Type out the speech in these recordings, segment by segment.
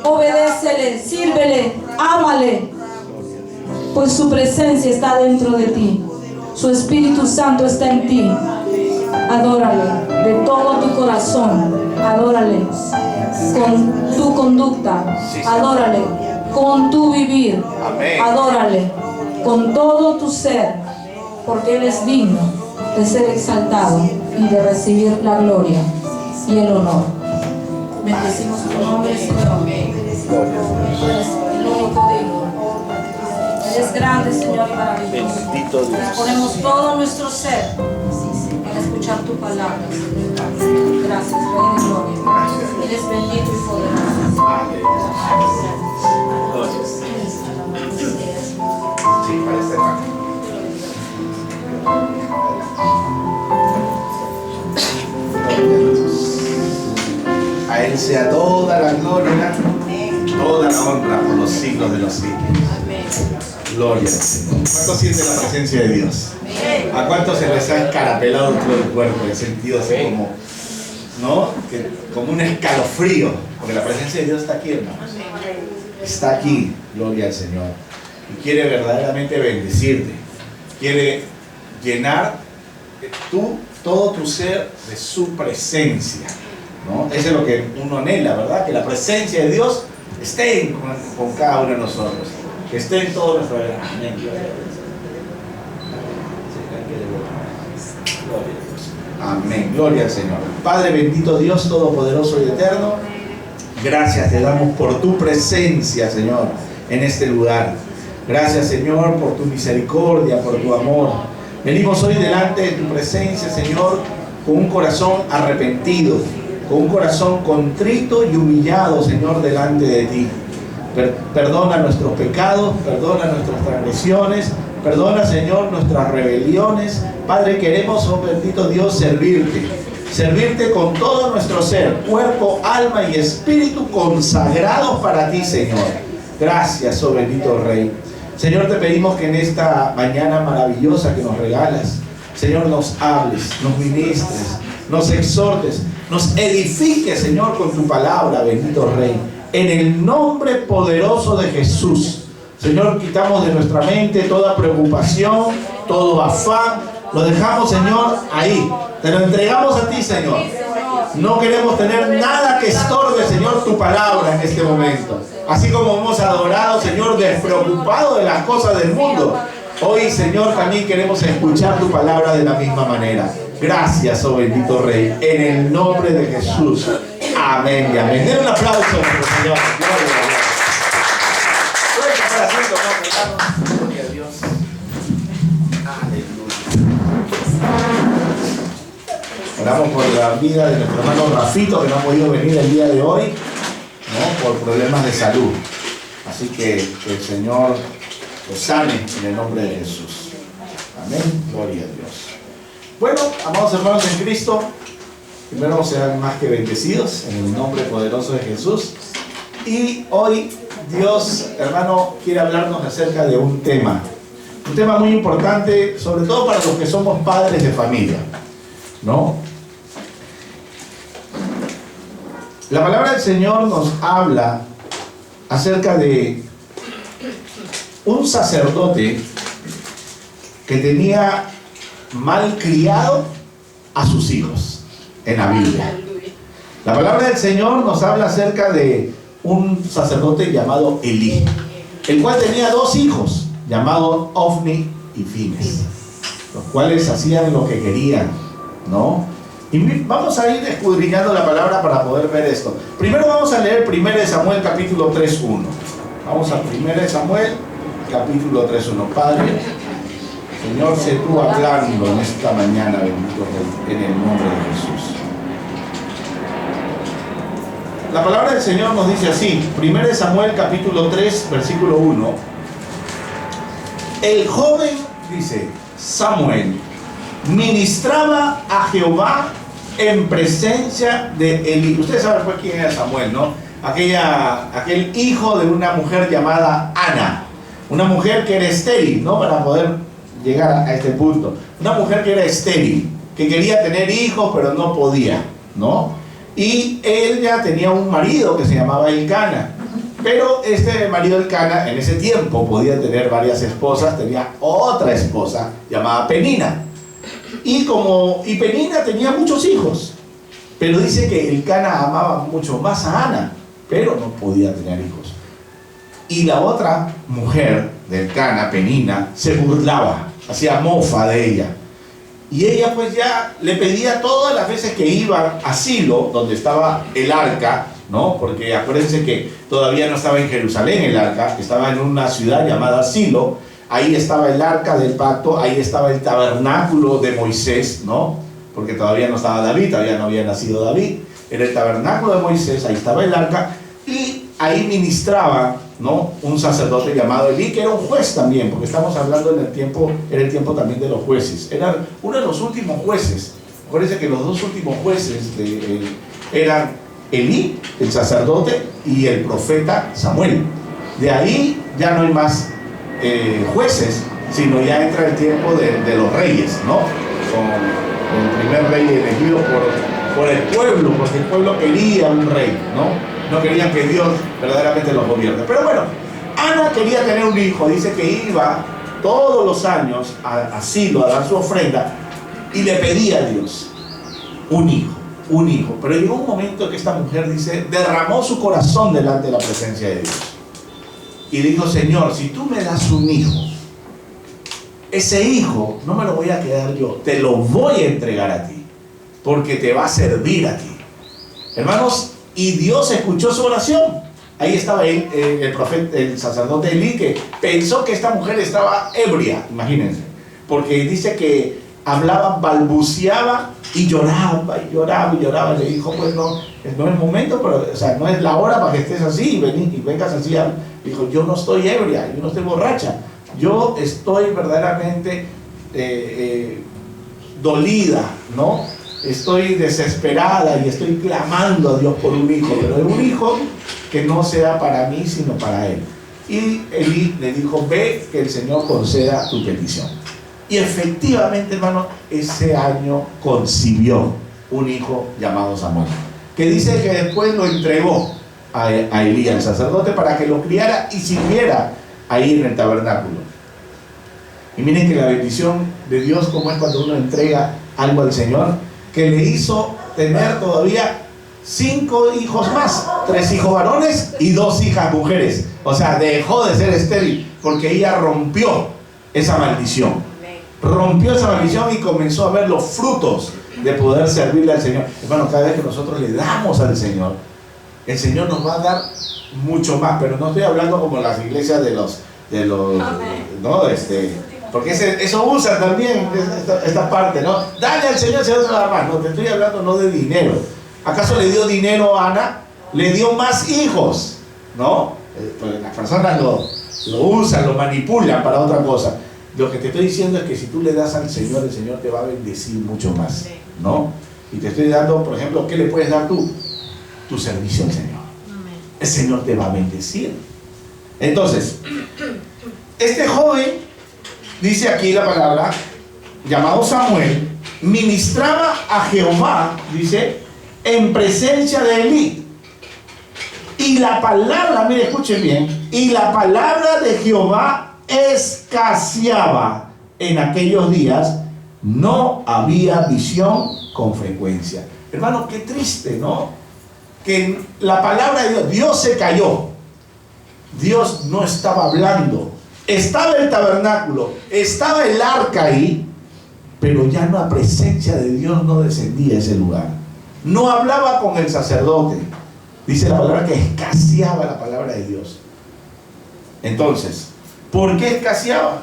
Obedécele, sírvele, ámale, pues su presencia está dentro de ti. Su Espíritu Santo está en ti. Adórale de todo tu corazón. Adórale con tu conducta. Adórale con tu vivir. Adórale con todo tu ser, porque Él es digno de ser exaltado y de recibir la gloria y el honor. Bendecimos tu nombre, Señor. Tú eres el único digno. Eres grande, Señor, y maravilloso. Bendito Dios. Ponemos todo nuestro ser para escuchar tu palabra, Señor. Gracias, Rey de Gloria. Eres bendito y poderoso. Sí, parece mal. A Él sea toda la gloria, toda la honra por los siglos de los siglos. Gloria al Señor. ¿Cuántos sienten la presencia de Dios? ¿A cuántos se les ha escarapelado todo el cuerpo? He sentido así como, ¿no? Como un escalofrío, porque la presencia de Dios está aquí, hermanos. Está aquí, gloria al Señor. Y quiere verdaderamente bendecirte. Quiere llenar todo tu ser de su presencia, ¿no? Eso es lo que uno anhela, ¿verdad? Que la presencia de Dios esté con cada uno de nosotros, que esté en todo nuestro vida. Amén. Amén. Gloria al Señor. Padre bendito, Dios todopoderoso y eterno, gracias te damos por tu presencia, Señor, en este lugar. Gracias, Señor, por tu misericordia, por tu amor. Venimos hoy delante de tu presencia, Señor, con un corazón arrepentido, con un corazón contrito y humillado, Señor, delante de ti. Perdona nuestros pecados, perdona nuestras transgresiones, perdona, Señor, nuestras rebeliones. Padre, queremos, oh bendito Dios, servirte con todo nuestro ser, cuerpo, alma y espíritu consagrados para ti, Señor. Gracias, oh bendito Rey. Señor, te pedimos que en esta mañana maravillosa que nos regalas, Señor, nos hables, nos ministres, nos exhortes, nos edifiques, Señor, con tu palabra, bendito Rey. En el nombre poderoso de Jesús, Señor, quitamos de nuestra mente toda preocupación, todo afán. Lo dejamos, Señor, ahí. Te lo entregamos a ti, Señor. No queremos tener nada que estorbe, Señor, tu palabra en este momento. Así como hemos adorado, Señor, despreocupado de las cosas del mundo, hoy, Señor, también queremos escuchar tu palabra de la misma manera. Gracias, oh bendito Rey, en el nombre de Jesús. Amén y amén. Den un aplauso a nuestro Señor. Gloria a Dios. Aleluya. Oramos por la vida de nuestro hermano Rafito, que no ha podido venir el día de hoy, ¿no? Por problemas de salud. Así que el Señor lo sane en el nombre de Jesús. Amén. Gloria a Dios. Bueno, amados hermanos en Cristo, primero sean más que bendecidos en el nombre poderoso de Jesús. Y hoy Dios, hermano, quiere hablarnos acerca de un tema muy importante, sobre todo para los que somos padres de familia, ¿no? La palabra del Señor nos habla acerca de un sacerdote que tenía mal criado a sus hijos en la Biblia. La palabra del Señor nos habla acerca de un sacerdote llamado Elí, el cual tenía dos hijos llamados Ofni y Fines, los cuales hacían lo que querían, ¿no? Y vamos a ir escudriñando la palabra para poder ver esto. Primero vamos a leer 1 Samuel capítulo 3:1. Vamos a 1 Samuel capítulo 3:1. Padre, Señor, sé tú hablando en esta mañana, bendito Rey, en el nombre de Jesús. La palabra del Señor nos dice así, 1 Samuel capítulo 3, versículo 1. El joven, dice, Samuel, ministraba a Jehová en presencia de Elí. Ustedes saben pues quién era Samuel, ¿no? Aquel hijo de una mujer llamada Ana. Una mujer que era estéril, ¿no? Para poder llegar a este punto. Una mujer que era estéril, que quería tener hijos pero no podía, ¿no? Y ella tenía un marido que se llamaba Elcana. Pero este marido del Cana en ese tiempo podía tener varias esposas, tenía otra esposa llamada Penina. Y Penina tenía muchos hijos, pero dice que el Cana amaba mucho más a Ana, pero no podía tener hijos. Y la otra mujer del Cana, Penina, se burlaba, hacía mofa de ella. Y ella pues ya le pedía todas las veces que iba a Silo, donde estaba el arca, ¿no? Porque acuérdense que todavía no estaba en Jerusalén el arca, estaba en una ciudad llamada Silo. Ahí estaba el arca del pacto, ahí estaba el tabernáculo de Moisés, ¿no? Porque todavía no estaba David, todavía no había nacido David. Era el tabernáculo de Moisés, ahí estaba el arca, y ahí ministraba, ¿no?, un sacerdote llamado Elí, que era un juez también, porque estamos hablando era el tiempo también de los jueces. Era uno de los últimos jueces. Acuérdense que los dos últimos jueces eran Elí, el sacerdote, y el profeta Samuel. De ahí ya no hay más jueces, sino ya entra el tiempo de los reyes, ¿no? Con el primer rey elegido por el pueblo, porque el pueblo quería un rey, ¿no? No querían que Dios verdaderamente los gobierne. Pero bueno, Ana quería tener un hijo. Dice que iba todos los años a Silo a dar su ofrenda y le pedía a Dios un hijo. Pero llegó un momento que esta mujer, dice, derramó su corazón delante de la presencia de Dios y dijo: Señor, si tú me das un hijo, ese hijo no me lo voy a quedar yo, te lo voy a entregar a ti, porque te va a servir a ti. Hermanos, y Dios escuchó su oración. Ahí estaba el profeta, el sacerdote Elí, que pensó que esta mujer estaba ebria, imagínense, porque dice que hablaba, balbuceaba y lloraba y lloraba y lloraba. Le dijo: pues no es el momento, pero, o sea, no es la hora para que estés así y vengas así. Dijo: yo no estoy ebria, yo no estoy borracha, yo estoy verdaderamente dolida, ¿no? Estoy desesperada y estoy clamando a Dios por un hijo, pero un hijo que no sea para mí, sino para él. Y Elí le dijo: ve, que el Señor conceda tu petición. Y efectivamente, hermano, ese año concibió un hijo llamado Samuel, que dice que después lo entregó a Elí, al sacerdote, para que lo criara y sirviera ahí en el tabernáculo. Y miren que la bendición de Dios, como es cuando uno entrega algo al Señor, que le hizo tener todavía 5 hijos más, 3 hijos varones y 2 hijas mujeres. O sea, dejó de ser estéril, porque ella rompió esa maldición. Rompió esa maldición y comenzó a ver los frutos de poder servirle al Señor. Hermano, cada vez que nosotros le damos al Señor, el Señor nos va a dar mucho más. Pero no estoy hablando como las iglesias de los ¿no? Porque eso usa también esta parte, ¿no? Dale al Señor, se va a dar más. No, te estoy hablando no de dinero. ¿Acaso le dio dinero a Ana? Le dio más hijos, ¿no? Pues las personas lo usan, lo manipulan para otra cosa. Lo que te estoy diciendo es que si tú le das al Señor, el Señor te va a bendecir mucho más, ¿no? Y te estoy dando, por ejemplo, ¿qué le puedes dar tú? Tu servicio al Señor. El Señor te va a bendecir. Entonces, este joven, dice aquí la palabra, llamado Samuel, ministraba a Jehová, dice, en presencia de Elí. Y la palabra, mire, escuchen bien, y la palabra de Jehová escaseaba en aquellos días, no había visión con frecuencia. Hermano, qué triste, ¿no? Que la palabra de Dios se cayó. Dios no estaba hablando. Estaba el tabernáculo, estaba el arca ahí, pero ya la presencia de Dios no descendía a ese lugar. No hablaba con el sacerdote. Dice la palabra que escaseaba la palabra de Dios. Entonces, ¿por qué escaseaba?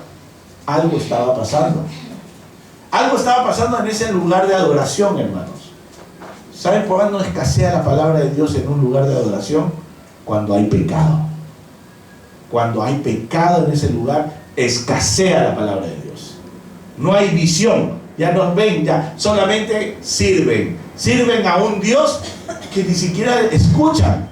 Algo estaba pasando. Algo estaba pasando en ese lugar de adoración, hermanos. ¿Saben por qué no escasea la palabra de Dios en un lugar de adoración? Cuando hay pecado. Cuando hay pecado en ese lugar, escasea la palabra de Dios. No hay visión. Ya nos ven, ya solamente sirven. Sirven a un Dios que ni siquiera escuchan.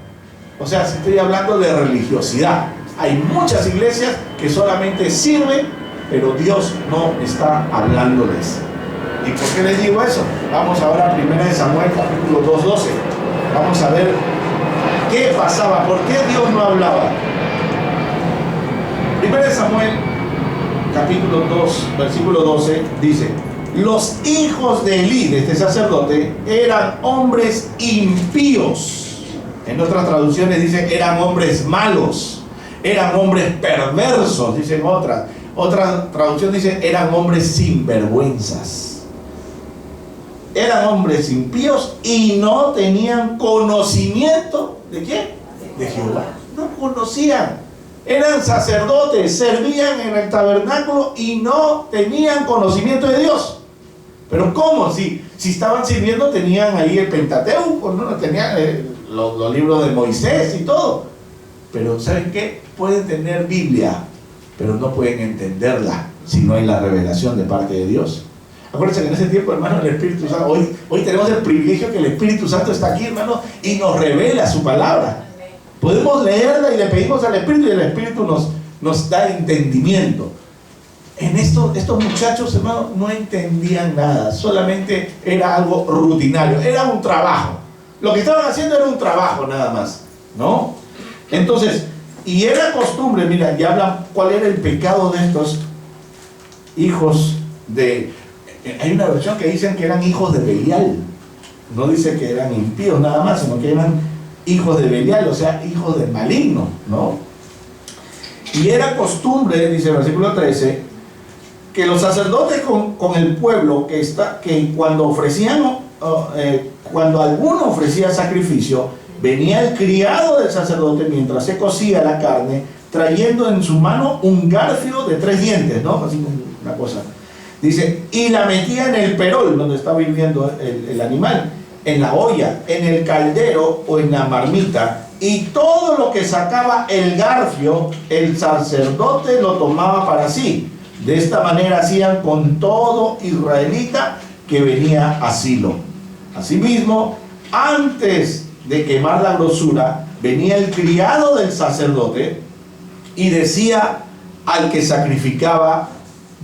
O sea, si estoy hablando de religiosidad. Hay muchas iglesias que solamente sirven, pero Dios no está hablándoles. ¿Y por qué les digo eso? Vamos ahora a 1 Samuel capítulo 2:12. Vamos a ver ¿Qué pasaba? ¿Por qué Dios no hablaba? 1 Samuel, capítulo 2, versículo 12, dice: los hijos de Elí, de este sacerdote, eran hombres impíos. En otras traducciones dice, eran hombres malos, eran hombres perversos, dicen otras. Otra traducción dice, eran hombres sinvergüenzas. Eran hombres impíos y no tenían conocimiento ¿de quién? De Jehová. No conocían. Eran sacerdotes, servían en el tabernáculo y no tenían conocimiento de Dios. Pero ¿cómo? Si estaban sirviendo, tenían ahí el Pentateuco, ¿no? Tenían los libros de Moisés y todo. Pero ¿saben qué? Pueden tener Biblia, pero no pueden entenderla si no hay la revelación de parte de Dios. Acuérdense que en ese tiempo, hermano, el Espíritu Santo, hoy tenemos el privilegio que el Espíritu Santo está aquí, hermano, y nos revela su palabra. Podemos leerla y le pedimos al Espíritu y el Espíritu nos da entendimiento. En estos muchachos, hermano, no entendían nada, solamente era algo rutinario, era un trabajo. Lo que estaban haciendo era un trabajo nada más, ¿no? Entonces, y era costumbre, mira, ya hablan cuál era el pecado de estos hijos de... Hay una versión que dicen que eran hijos de Belial. No dice que eran impíos nada más, sino que eran hijos de Belial, o sea, hijos del maligno, ¿no? Y era costumbre, dice el versículo 13, que los sacerdotes con el pueblo que cuando ofrecían, cuando alguno ofrecía sacrificio, venía el criado del sacerdote mientras se cocía la carne, trayendo en su mano un garfio de 3 dientes, ¿no? Así una cosa. Dice, y la metía en el perol, donde estaba hirviendo el animal, en la olla, en el caldero o en la marmita, y todo lo que sacaba el garfio, el sacerdote lo tomaba para sí. De esta manera hacían con todo israelita que venía a Silo. Asimismo, antes de quemar la grosura, venía el criado del sacerdote y decía al que sacrificaba,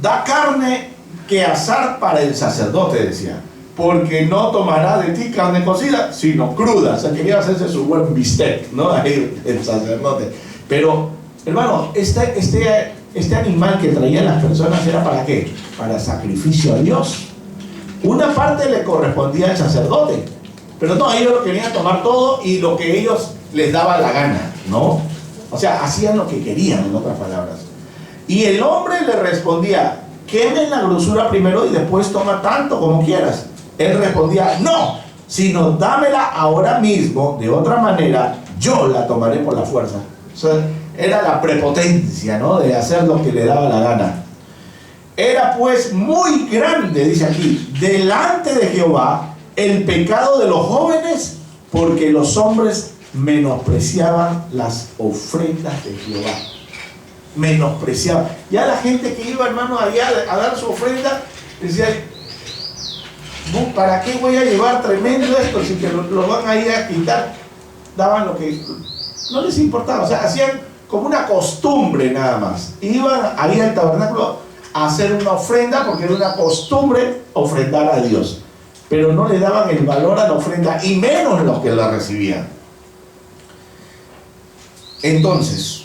da carne que asar para el sacerdote, decía, porque no tomará de ti carne cocida, sino cruda. O sea, quería hacerse su buen bistec, ¿no? Ahí el sacerdote. Pero, hermano, este animal que traían las personas era ¿para qué? Para sacrificio a Dios. Una parte le correspondía al sacerdote, pero no, ellos lo querían tomar todo y lo que ellos les daba la gana, ¿no? O sea, hacían lo que querían, en otras palabras. Y el hombre le respondía, quemen la grosura primero y después toma tanto como quieras. Él respondía, no, sino dámela ahora mismo, de otra manera yo la tomaré por la fuerza. O sea, era la prepotencia, ¿no? De hacer lo que le daba la gana. Era pues muy grande, dice aquí, delante de Jehová el pecado de los jóvenes, porque los hombres menospreciaban las ofrendas de Jehová. Menospreciaban. Ya la gente que iba, hermano, allá a dar su ofrenda, decía, ¿para qué voy a llevar tremendo esto si que lo van a ir a quitar? Daban lo que no les importaba, o sea, hacían como una costumbre nada más. Iban ahí al tabernáculo a hacer una ofrenda porque era una costumbre ofrendar a Dios, pero no le daban el valor a la ofrenda y menos los que la recibían. Entonces,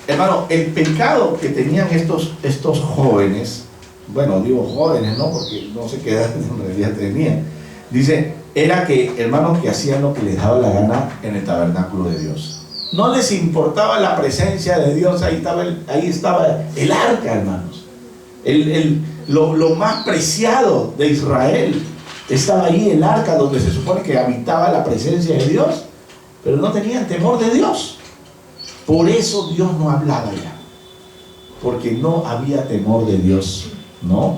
hermano, el pecado que tenían estos jóvenes, bueno, digo jóvenes, ¿no? Porque no sé qué edad en realidad tenían. Dice, era que, hermanos, que hacían lo que les daba la gana en el tabernáculo de Dios. No les importaba la presencia de Dios, ahí estaba el arca, hermanos. Lo más preciado de Israel. Estaba ahí el arca donde se supone que habitaba la presencia de Dios, pero no tenían temor de Dios. Por eso Dios no hablaba ya, porque no había temor de Dios, ¿no?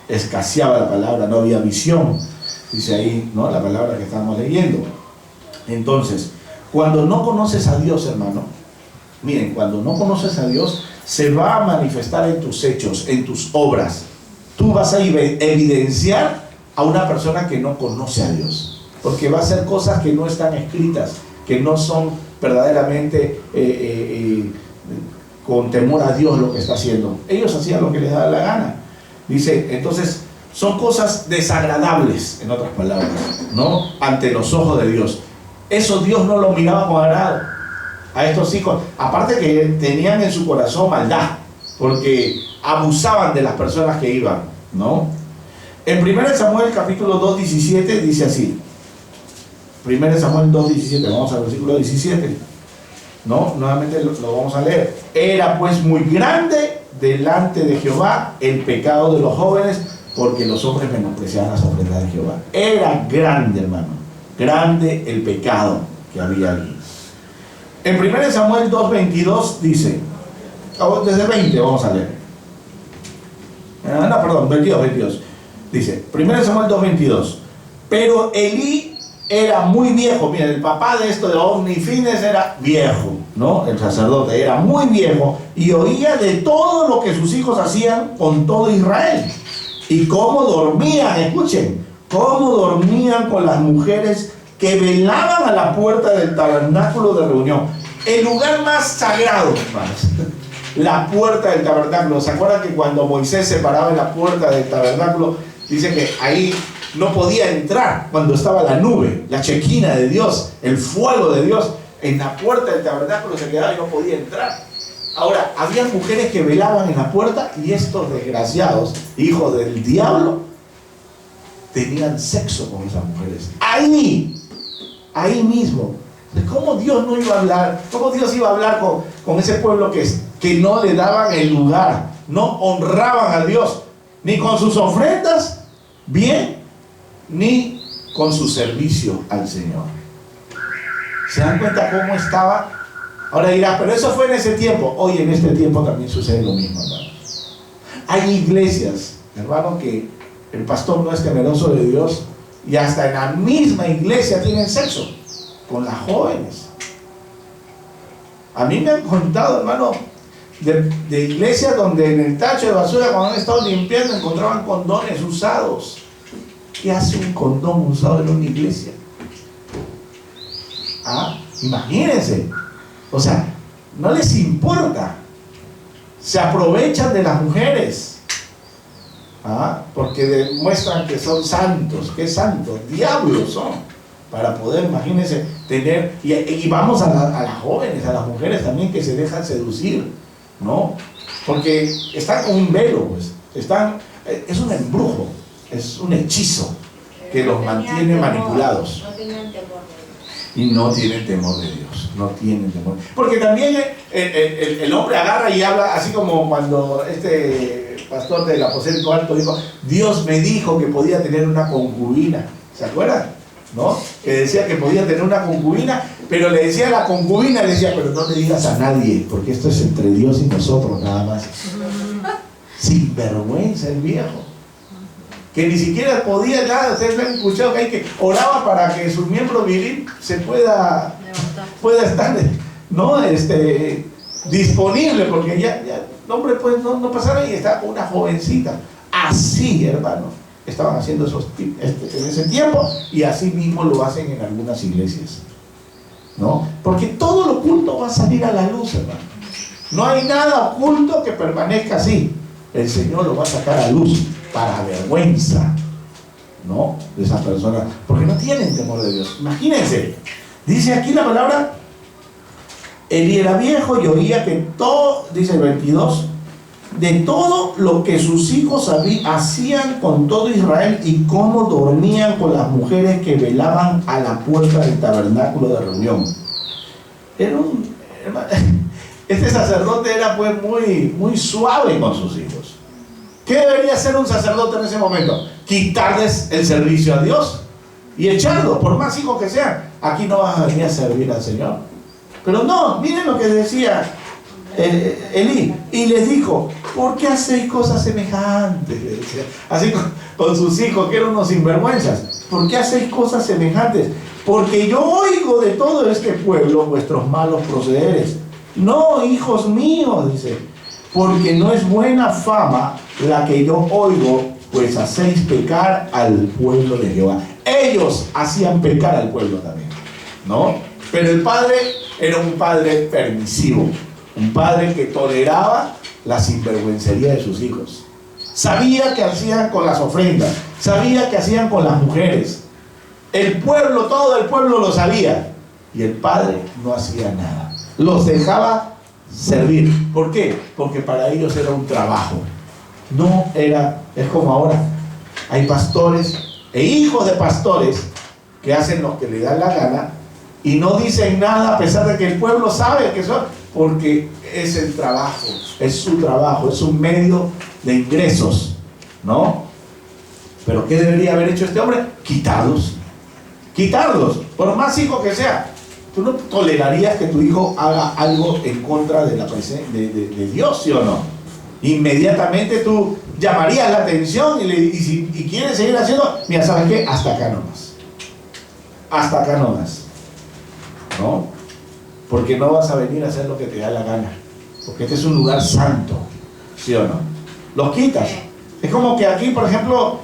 Escaseaba la palabra, no había visión, dice ahí, ¿no? La palabra que estamos leyendo. Entonces, cuando no conoces a Dios, hermano, miren, cuando no conoces a Dios, se va a manifestar en tus hechos, en tus obras. Tú vas a evidenciar a una persona que no conoce a Dios, porque va a hacer cosas que no están escritas, que no son verdaderamente con temor a Dios lo que está haciendo. Ellos hacían lo que les daba la gana. Dice, entonces, son cosas desagradables, en otras palabras, ¿no? Ante los ojos de Dios. Eso Dios no lo miraba con agrado a estos hijos. Aparte que tenían en su corazón maldad, porque abusaban de las personas que iban, ¿no? En 1 Samuel capítulo 2:17 dice así. 1 Samuel 2:17, vamos al versículo 17. No, nuevamente lo vamos a leer. Era pues muy grande delante de Jehová el pecado de los jóvenes, porque los hombres menospreciaban las ofrendas de Jehová. Era grande, hermano, grande el pecado que había allí. En 1 Samuel 2:22 dice, desde 20 vamos a leer. No, perdón, 22. Dice, 1 Samuel 2:22. Pero Elí era muy viejo. Mira, el papá de esto de Ofni y Finees era viejo, ¿no? El sacerdote era muy viejo y oía de todo lo que sus hijos hacían con todo Israel. Y cómo dormían, escuchen, cómo dormían con las mujeres que velaban a la puerta del tabernáculo de reunión. El lugar más sagrado, hermanos. La puerta del tabernáculo. ¿Se acuerdan que cuando Moisés se paraba en la puerta del tabernáculo, dice que ahí no podía entrar cuando estaba la nube, la chequina de Dios, el fuego de Dios? En la puerta del tabernáculo se quedaba y no podía entrar. Ahora, había mujeres que velaban en la puerta y estos desgraciados, hijos del diablo, tenían sexo con esas mujeres. Ahí mismo. ¿Cómo Dios no iba a hablar? ¿Cómo Dios iba a hablar con ese pueblo que no le daban el lugar, no honraban a Dios, ni con sus ofrendas, bien, ni con su servicio al Señor? ¿Se dan cuenta cómo estaba? Ahora dirás, pero eso fue en ese tiempo. Hoy en este tiempo también sucede lo mismo, hermanos. Hay iglesias, hermano, que el pastor no es temeroso de Dios y hasta en la misma iglesia tienen sexo con las jóvenes. A mí me han contado, hermano, de iglesias donde en el tacho de basura, cuando han estado limpiando, encontraban condones usados. ¿Qué hace un condón usado en una iglesia? Imagínense. O sea, no les importa. Se aprovechan de las mujeres. Porque demuestran que son santos. ¿Qué santos? Diablos son. Para poder, imagínense, tener... Y vamos a las jóvenes, a las mujeres también que se dejan seducir, ¿no? Porque están con un velo, pues. Es un embrujo, es un hechizo que los mantiene manipulados. No tenían temor. Y no tienen temor de Dios, no tienen temor. Porque también el hombre agarra y habla, así como cuando este pastor del aposento alto dijo, Dios me dijo que podía tener una concubina. ¿Se acuerdan? ¿No? Que decía que podía tener una concubina, pero le decía a la concubina, le decía, pero no le digas a nadie, porque esto es entre Dios y nosotros nada más. Sin vergüenza el viejo. Que ni siquiera podía, ya ustedes han escuchado que hay que oraba para que su miembro viril se pueda estar, ¿no? Disponible, porque ya el hombre pues no pasaba y estaba con una jovencita. Así, hermano, estaban haciendo en ese tiempo, y así mismo lo hacen en algunas iglesias, ¿no? Porque todo lo oculto va a salir a la luz, hermano. No hay nada oculto que permanezca así. El Señor lo va a sacar a luz, para vergüenza, ¿no? De esas personas, porque no tienen temor de Dios. Imagínense, dice aquí la palabra, Elí era viejo y oía que todo, dice el 22, de todo lo que sus hijos hacían con todo Israel y cómo dormían con las mujeres que velaban a la puerta del tabernáculo de reunión. Este sacerdote era pues muy suave con sus hijos. ¿Qué debería hacer un sacerdote en ese momento? Quitarles el servicio a Dios y echarlos, por más hijos que sean. Aquí no vas a venir a servir al Señor. Pero no, miren lo que decía Elí. Y les dijo, ¿por qué hacéis cosas semejantes? Le decía, así con sus hijos, que eran unos sinvergüenzas. ¿Por qué hacéis cosas semejantes? Porque yo oigo de todo este pueblo vuestros malos procederes. No, hijos míos, dice, porque no es buena fama la que yo oigo, pues hacéis pecar al pueblo de Jehová. Ellos hacían pecar al pueblo también, ¿no? Pero el padre era un padre permisivo, un padre que toleraba la sinvergüencería de sus hijos. Sabía qué hacían con las ofrendas, sabía qué hacían con las mujeres. El pueblo, todo el pueblo lo sabía. y el padre no hacía nada. Los dejaba servir. ¿Por qué? Porque para ellos era un trabajo. No era, es como ahora. Hay pastores e hijos de pastores que hacen lo que le da la gana y no dicen nada a pesar de que el pueblo sabe que son, porque es el trabajo, es su trabajo, es un medio de ingresos, ¿no? Pero ¿qué debería haber hecho este hombre? Quitarlos, por más hijo que sea. ¿Tú no tolerarías que tu hijo haga algo en contra de la presencia de Dios, sí o no? Inmediatamente tú llamarías la atención y si quieres seguir haciendo, mira, ¿sabes qué? Hasta acá nomás. Hasta acá nomás. ¿No? Porque no vas a venir a hacer lo que te da la gana. Porque este es un lugar santo, ¿sí o no? Los quitas. Es como que aquí, por ejemplo,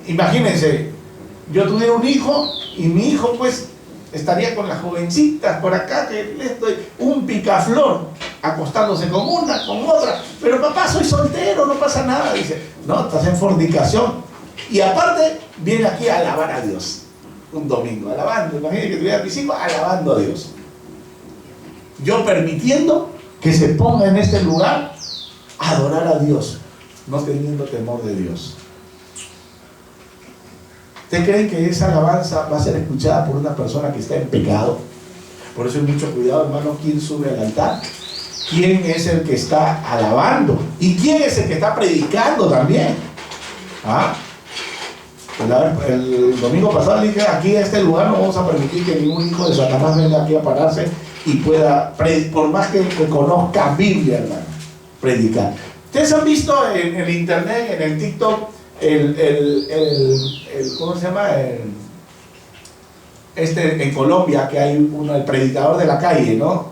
imagínense, yo tuviera un hijo y mi hijo pues estaría con las jovencitas por acá, que le estoy un picaflor, acostándose con una, con otra. Pero papá, soy soltero, no pasa nada. Dice, no, estás en fornicación. Y aparte, viene aquí a alabar a Dios. Un domingo, alabando. Imagínate que tuviera mis hijos alabando a Dios. Yo permitiendo que se ponga en este lugar a adorar a Dios, no teniendo temor de Dios. ¿Ustedes creen que esa alabanza va a ser escuchada por una persona que está en pecado? Por eso hay mucho cuidado, hermano, quién sube al altar, quién es el que está alabando y quién es el que está predicando también. ¿Ah? El domingo pasado le dije, aquí en este lugar no vamos a permitir que ningún hijo de Satanás venga aquí a pararse y pueda, por más que conozca Biblia, hermano, predicar. Ustedes han visto en el internet, en el TikTok, ¿cómo se llama? En Colombia, que hay el predicador de la calle, ¿no?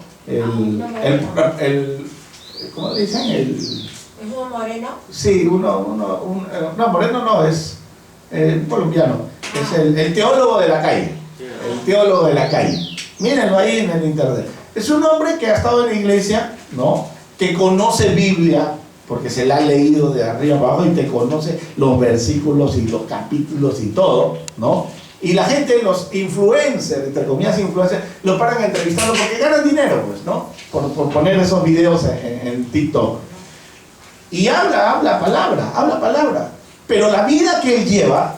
¿Cómo le dicen? ¿Es uno moreno? Sí, no, moreno no, es un colombiano, es el teólogo de la calle, el teólogo de la calle. Mírenlo ahí en el internet. Es un hombre que ha estado en la iglesia, ¿no? Que conoce Biblia, porque se la ha leído de arriba abajo y te conoce los versículos y los capítulos y todo, ¿no? Y la gente, los influencers, entre comillas influencers, lo paran a entrevistarlo porque ganan dinero, pues, ¿no? Por poner esos videos en TikTok. Y habla palabra. Pero la vida que él lleva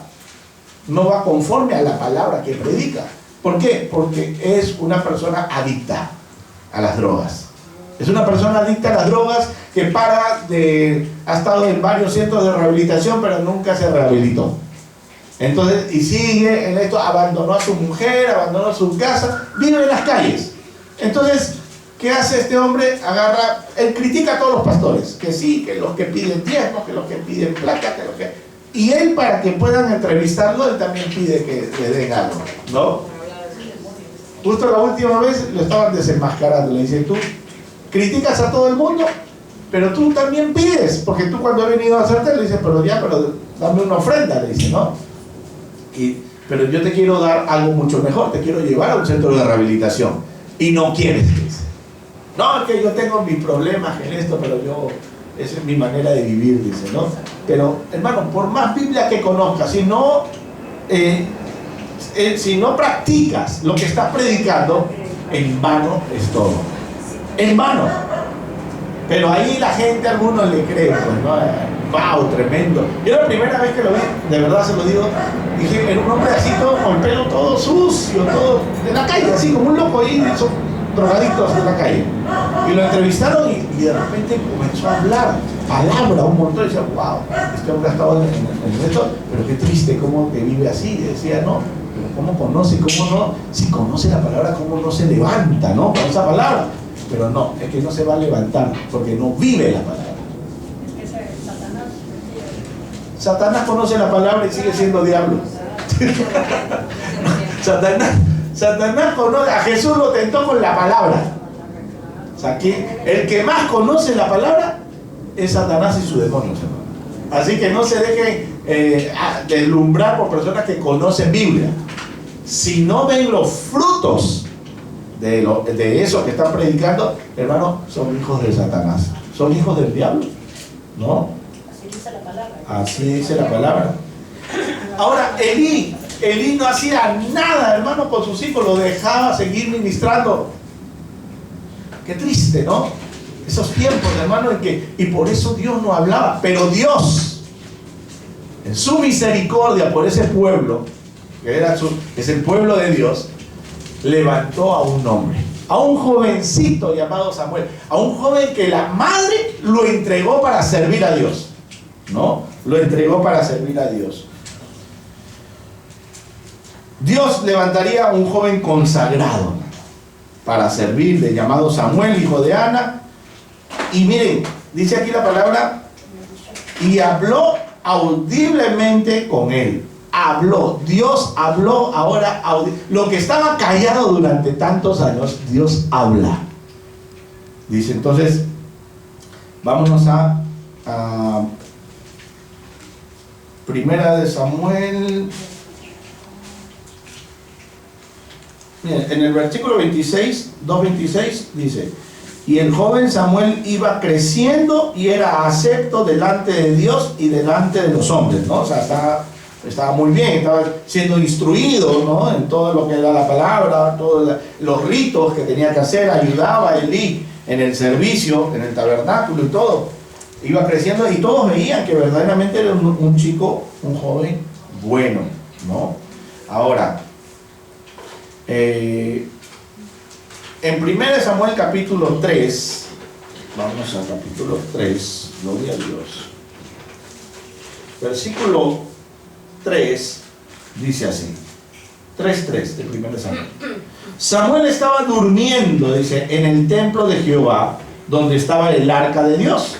no va conforme a la palabra que predica. ¿Por qué? Porque es una persona adicta a las drogas. Es una persona adicta a las drogas que ha estado en varios centros de rehabilitación, pero nunca se rehabilitó. Entonces, y sigue en esto, abandonó a su mujer, abandonó su casa, vive en las calles. Entonces, ¿qué hace este hombre? Él critica a todos los pastores, que sí, que los que piden diezmo, que los que piden plata, que los que... Y él, para que puedan entrevistarlo, él también pide que le den algo, ¿no? Justo la última vez lo estaban desenmascarando, le dicen, tú criticas a todo el mundo, pero tú también pides, porque tú cuando he venido a hacerte le dices, pero dame una ofrenda, le dice, ¿no? Pero yo te quiero dar algo mucho mejor, te quiero llevar a un centro de rehabilitación, y no quieres, dice. No, es que yo tengo mis problemas en esto, pero esa es mi manera de vivir, dice, ¿no? Pero, hermano, por más Biblia que conozcas, si no practicas lo que estás predicando, en vano es todo. En vano. Pero ahí la gente, algunos le creen, pues, ¿no? ¡Wow! Tremendo. Yo la primera vez que lo vi, de verdad se lo digo, dije, era un hombre así, todo con el pelo todo sucio, todo de la calle, así como un loco ahí, esos drogadictos de la calle. Y lo entrevistaron y de repente comenzó a hablar palabra un montón. Y decía, wow, este hombre ha estado en esto, pero qué triste cómo que vive así. Y decía, no, pero cómo conoce, cómo no, si conoce la palabra, cómo no se levanta, ¿no? Con esa palabra. Pero no, es que no se va a levantar porque no vive la palabra. Es que Satanás. Satanás conoce la palabra y sigue siendo diablo. Satanás conoce, a Jesús lo tentó con la palabra. O sea, el que más conoce la palabra es Satanás y sus demonios, hermano. Así que no se dejen deslumbrar por personas que conocen Biblia. Si no ven los frutos de eso que están predicando, hermano, son hijos de Satanás, son hijos del diablo, ¿no? Así dice la palabra. Así dice la palabra. Ahora, Elí Elí no hacía nada, hermano, con sus hijos, lo dejaba seguir ministrando. Qué triste, ¿no? Esos tiempos, hermano, en que, y por eso Dios no hablaba, pero Dios, en su misericordia por ese pueblo, que es el pueblo de Dios, levantó a un hombre, a un jovencito llamado Samuel, a un joven que la madre lo entregó para servir a Dios, ¿no? Lo entregó para servir a Dios. Dios levantaría a un joven consagrado para servirle, llamado Samuel, hijo de Ana. Y miren, dice aquí la palabra, y habló audiblemente con él. Habló, Dios habló ahora, lo que estaba callado durante tantos años, Dios habla. Dice entonces, vámonos a Primera de Samuel. Miren, en el versículo 26, 2:26 dice, y el joven Samuel iba creciendo y era acepto delante de Dios y delante de los hombres, ¿no? O sea, estaba muy bien, estaba siendo instruido, ¿no? En todo lo que era la palabra, todos los ritos que tenía que hacer, ayudaba a Elí en el servicio, en el tabernáculo y todo. Iba creciendo y todos veían que verdaderamente era un chico, un joven bueno, ¿no? Ahora, en 1 Samuel capítulo 3, vamos al capítulo 3, gloria a Dios, versículo 3 dice así, 3:3 de 1 Samuel. Samuel estaba durmiendo, dice, en el templo de Jehová, donde estaba el arca de Dios,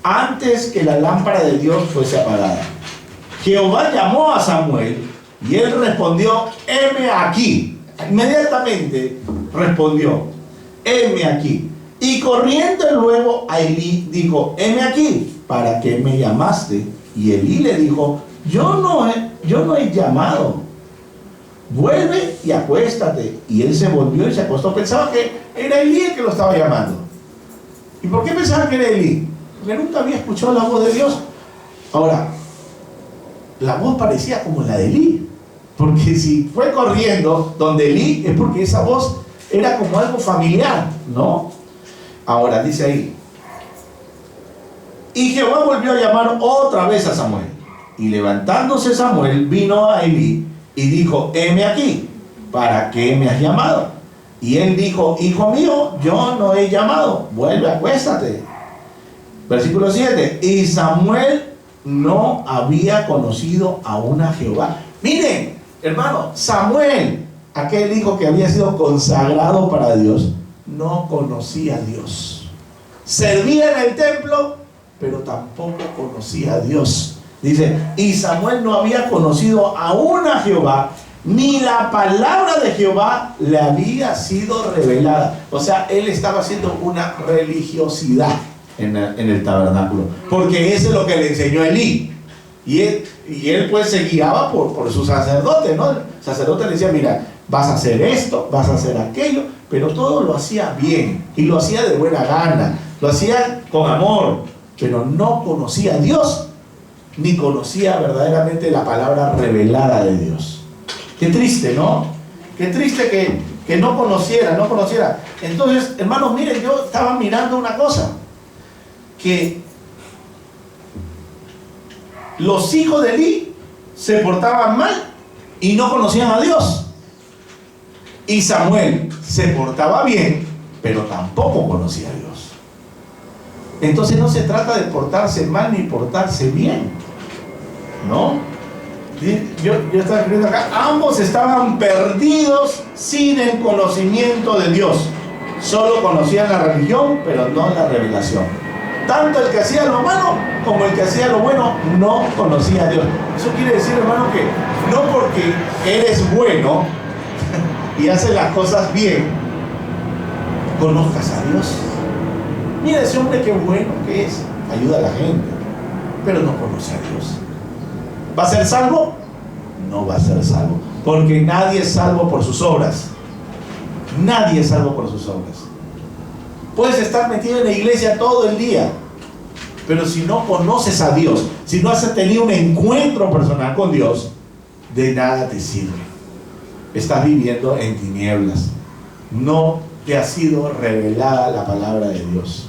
antes que la lámpara de Dios fuese apagada. Jehová llamó a Samuel y él respondió, heme aquí. Inmediatamente respondió, heme aquí. Y corriendo luego a Elí dijo, heme aquí, ¿para qué me llamaste? Y Elí le dijo, yo no he llamado, vuelve y acuéstate. Y él se volvió y se acostó. Pensaba que era Elí el que lo estaba llamando. ¿Y por qué pensaba que era Elí? Porque nunca había escuchado la voz de Dios. Ahora, la voz parecía como la de Elí, porque si fue corriendo donde Elí es porque esa voz era como algo familiar, ¿no? Ahora dice ahí, y Jehová volvió a llamar otra vez a Samuel, y levantándose Samuel vino a Elí y dijo, heme aquí, ¿para qué me has llamado? Y él dijo, hijo mío, yo no he llamado, vuelve, acuéstate. Versículo 7, y Samuel no había conocido aún a Jehová. Miren, hermano, Samuel, aquel hijo que había sido consagrado para Dios, no conocía a Dios. Servía en el templo, pero tampoco conocía a Dios. Dice, y Samuel no había conocido aún a Jehová, ni la palabra de Jehová le había sido revelada. O sea, él estaba haciendo una religiosidad en el tabernáculo, porque eso es lo que le enseñó Elí. Y él pues se guiaba por su sacerdote, ¿no? El sacerdote le decía, mira, vas a hacer esto, vas a hacer aquello, pero todo lo hacía bien, y lo hacía de buena gana, lo hacía con amor, pero no conocía a Dios, ni conocía verdaderamente la palabra revelada de Dios. Qué triste, ¿no? Qué triste que no conociera. Entonces, hermanos, miren, yo estaba mirando una cosa, que los hijos de Elí se portaban mal y no conocían a Dios, y Samuel se portaba bien pero tampoco conocía a Dios. Entonces no se trata de portarse mal ni portarse bien, ¿no? Yo estaba escribiendo acá, ambos estaban perdidos sin el conocimiento de Dios, solo conocían la religión pero no la revelación. Tanto el que hacía lo malo como el que hacía lo bueno no conocía a Dios. Eso quiere decir, hermano, que no porque eres bueno y haces las cosas bien, conozcas a Dios. Mira ese hombre qué bueno que es, ayuda a la gente, pero no conoce a Dios. ¿Va a ser salvo? No va a ser salvo, porque nadie es salvo por sus obras. Nadie es salvo por sus obras. Puedes estar metido en la iglesia todo el día, pero si no conoces a Dios, si no has tenido un encuentro personal con Dios, de nada te sirve. Estás viviendo en tinieblas. No te ha sido revelada la palabra de Dios.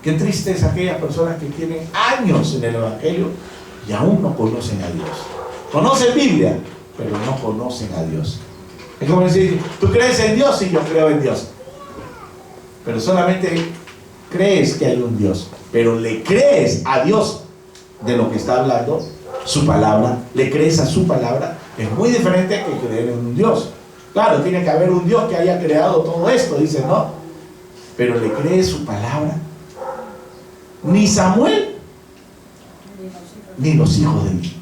Qué triste es aquellas personas que tienen años en el Evangelio y aún no conocen a Dios. Conocen Biblia, pero no conocen a Dios. Es como decir, ¿tú crees en Dios? Sí, yo creo en Dios. Pero solamente crees que hay un Dios, pero le crees a Dios de lo que está hablando, su palabra, le crees a su palabra. Es muy diferente que creer en un Dios. Claro, tiene que haber un Dios que haya creado todo esto, dice, ¿no? Pero le crees su palabra. Ni Samuel, ni los hijos de Eli.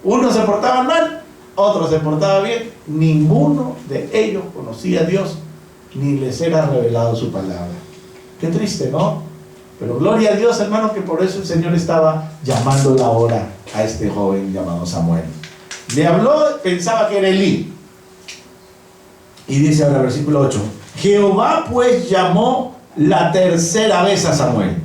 Unos se portaban mal, otros se portaban bien. Ninguno de ellos conocía a Dios, ni les era revelado su palabra. Qué triste, ¿no? Pero gloria a Dios, hermano, que por eso el Señor estaba llamando la hora a este joven llamado Samuel. Le habló, pensaba que era Elí. Y dice ahora el versículo 8: Jehová pues llamó la tercera vez a Samuel.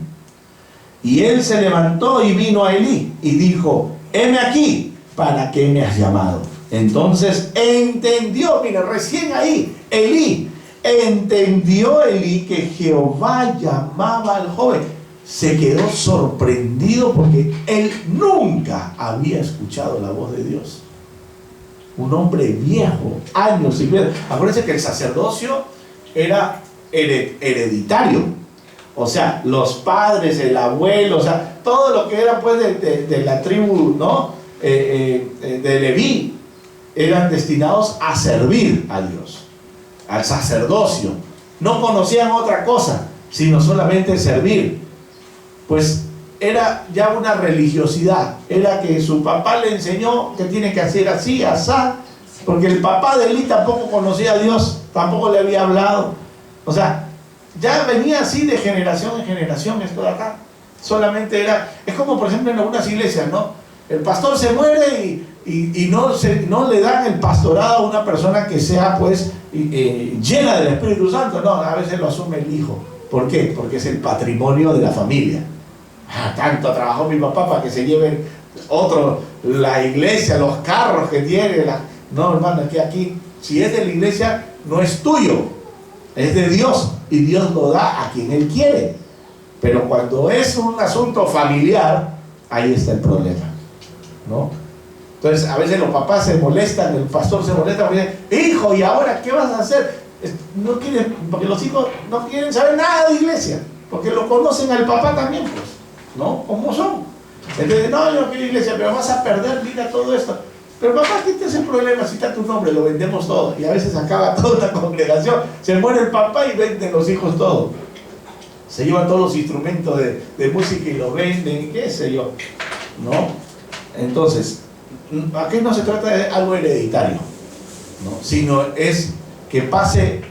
Y él se levantó y vino a Elí y dijo: heme aquí, ¿para qué me has llamado? Entonces entendió, mira, recién ahí, Elí, entendió Elí que Jehová llamaba al joven. Se quedó sorprendido porque él nunca había escuchado la voz de Dios. Un hombre viejo, años y meses. Acuérdense que el sacerdocio era hereditario. O sea, los padres, el abuelo, o sea, todo lo que era pues de la tribu, ¿no? De Leví, eran destinados a servir a Dios, al sacerdocio. No conocían otra cosa, sino solamente servir. Pues era ya una religiosidad. Era que su papá le enseñó que tiene que hacer así, asá, porque el papá de Elí tampoco conocía a Dios, tampoco le había hablado. O sea, ya venía así de generación en generación esto de acá. Solamente era, es como por ejemplo en algunas iglesias, ¿no? El pastor se muere y no le dan el pastorado a una persona que sea pues llena del Espíritu Santo. No, a veces lo asume el hijo. ¿Por qué? Porque es el patrimonio de la familia. Tanto trabajó mi papá para que se lleven otro, la iglesia, los carros que tiene. No, hermano, es que aquí, si es de la iglesia, no es tuyo, es de Dios. Y Dios lo da a quien Él quiere. Pero cuando es un asunto familiar, ahí está el problema, ¿no? Entonces a veces los papás se molestan, el pastor se molesta porque dice: hijo, ¿y ahora qué vas a hacer? No quieren, porque los hijos no quieren saber nada de iglesia, porque lo conocen al papá también, pues, ¿no? ¿Cómo son? Entonces, no, yo no quiero iglesia, pero vas a perder, mira todo esto. Pero papá, ¿qué te hace el problema? Si está tu nombre, lo vendemos todo. Y a veces acaba toda la congregación, se muere el papá y venden los hijos todo. Se llevan todos los instrumentos de música y lo venden, qué sé yo, ¿no? Entonces, aquí no se trata de algo hereditario, ¿no? Sino es que pase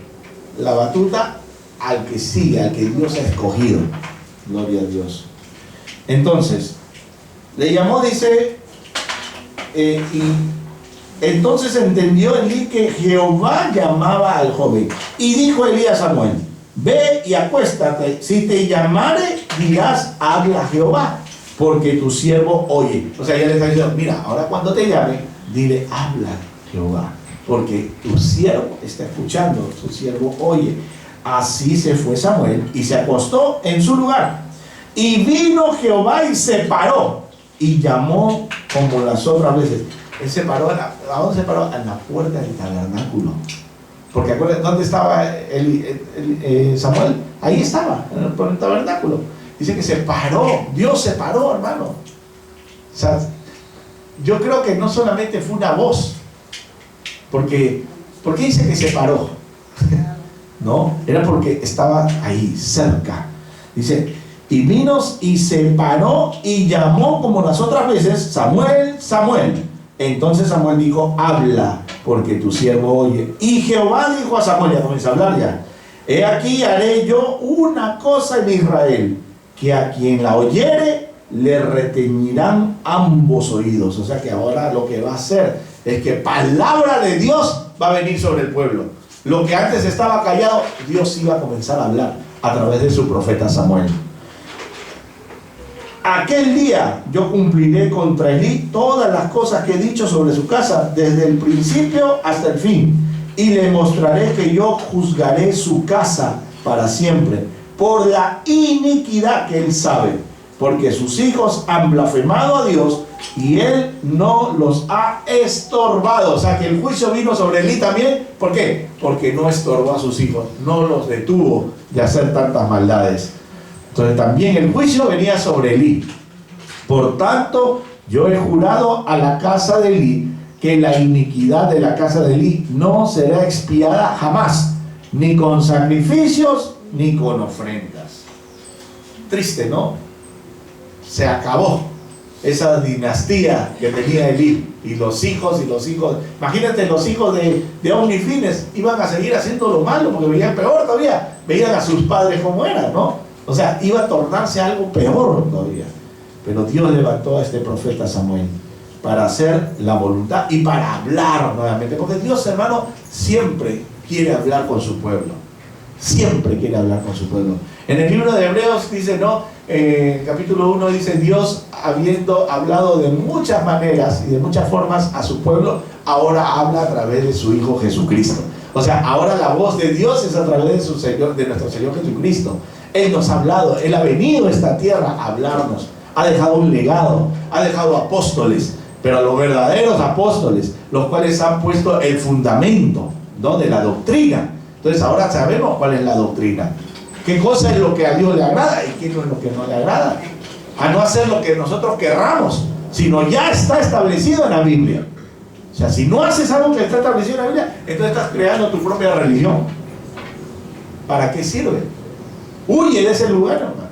la batuta al que sigue, al que Dios ha escogido. Gloria a Dios. Entonces, le llamó, dice, y entonces entendió Elí que Jehová llamaba al joven. Y dijo Elí a Samuel: ve y acuéstate, si te llamare, dirás: habla Jehová, porque tu siervo oye. O sea, ya le está diciendo: mira, ahora cuando te llame, dile: habla Jehová, porque tu siervo está escuchando, tu siervo oye. Así se fue Samuel y se acostó en su lugar. Y vino Jehová y se paró y llamó como las otras veces. Él se paró, ¿a dónde se paró? En la puerta del tabernáculo. Porque acuérdense, ¿dónde estaba Samuel? Ahí estaba, por el tabernáculo. Dice que se paró, Dios se paró, hermano. O sea, yo creo que no solamente fue una voz, porque ¿por qué dice que se paró? No, era porque estaba ahí, cerca. Dice: y vino y se paró y llamó como las otras veces: Samuel, Samuel. Entonces Samuel dijo: habla, porque tu siervo oye. Y Jehová dijo a Samuel, ya comienza a hablar ya: he aquí haré yo una cosa en Israel, que a quien la oyere le reteñirán ambos oídos. O sea que ahora lo que va a hacer es que palabra de Dios va a venir sobre el pueblo. Lo que antes estaba callado, Dios iba a comenzar a hablar a través de su profeta Samuel. aquel día yo cumpliré contra Elí todas las cosas que he dicho sobre su casa, desde el principio hasta el fin, y le mostraré que yo juzgaré su casa para siempre, por la iniquidad que él sabe, porque sus hijos han blasfemado a Dios y él no los ha estorbado. O sea que el juicio vino sobre Elí también. ¿Por qué? Porque no estorbó a sus hijos, no los detuvo de hacer tantas maldades. Entonces también el juicio venía sobre Elí. Por tanto, yo he jurado a la casa de Elí que la iniquidad de la casa de Elí no será expiada jamás, ni con sacrificios ni con ofrendas. Triste, ¿no? Se acabó esa dinastía que tenía Elí, y los hijos. Imagínate, los hijos de Ofni y Finees iban a seguir haciendo lo malo, porque veían peor todavía, veían a sus padres como eran, ¿no? O sea, iba a tornarse algo peor todavía. Pero Dios levantó a este profeta Samuel para hacer la voluntad y para hablar nuevamente, porque Dios, hermano, siempre quiere hablar con su pueblo, siempre quiere hablar con su pueblo. En el libro de Hebreos dice, ¿no? Capítulo 1 dice, Dios, habiendo hablado de muchas maneras y de muchas formas a su pueblo, ahora habla a través de su Hijo Jesucristo. O sea, ahora la voz de Dios es a través de su Señor, de nuestro Señor Jesucristo. Él nos ha hablado, Él ha venido a esta tierra a hablarnos, ha dejado un legado, ha dejado apóstoles, pero los verdaderos apóstoles, los cuales han puesto el fundamento, ¿no?, de la doctrina. Entonces ahora sabemos cuál es la doctrina, qué cosa es lo que a Dios le agrada y qué no es lo que no le agrada, a no hacer lo que nosotros querramos, sino ya está establecido en la Biblia. O sea, si no haces algo que está establecido en la Biblia, entonces estás creando tu propia religión. ¿Para qué sirve? Huye de ese lugar, hermano.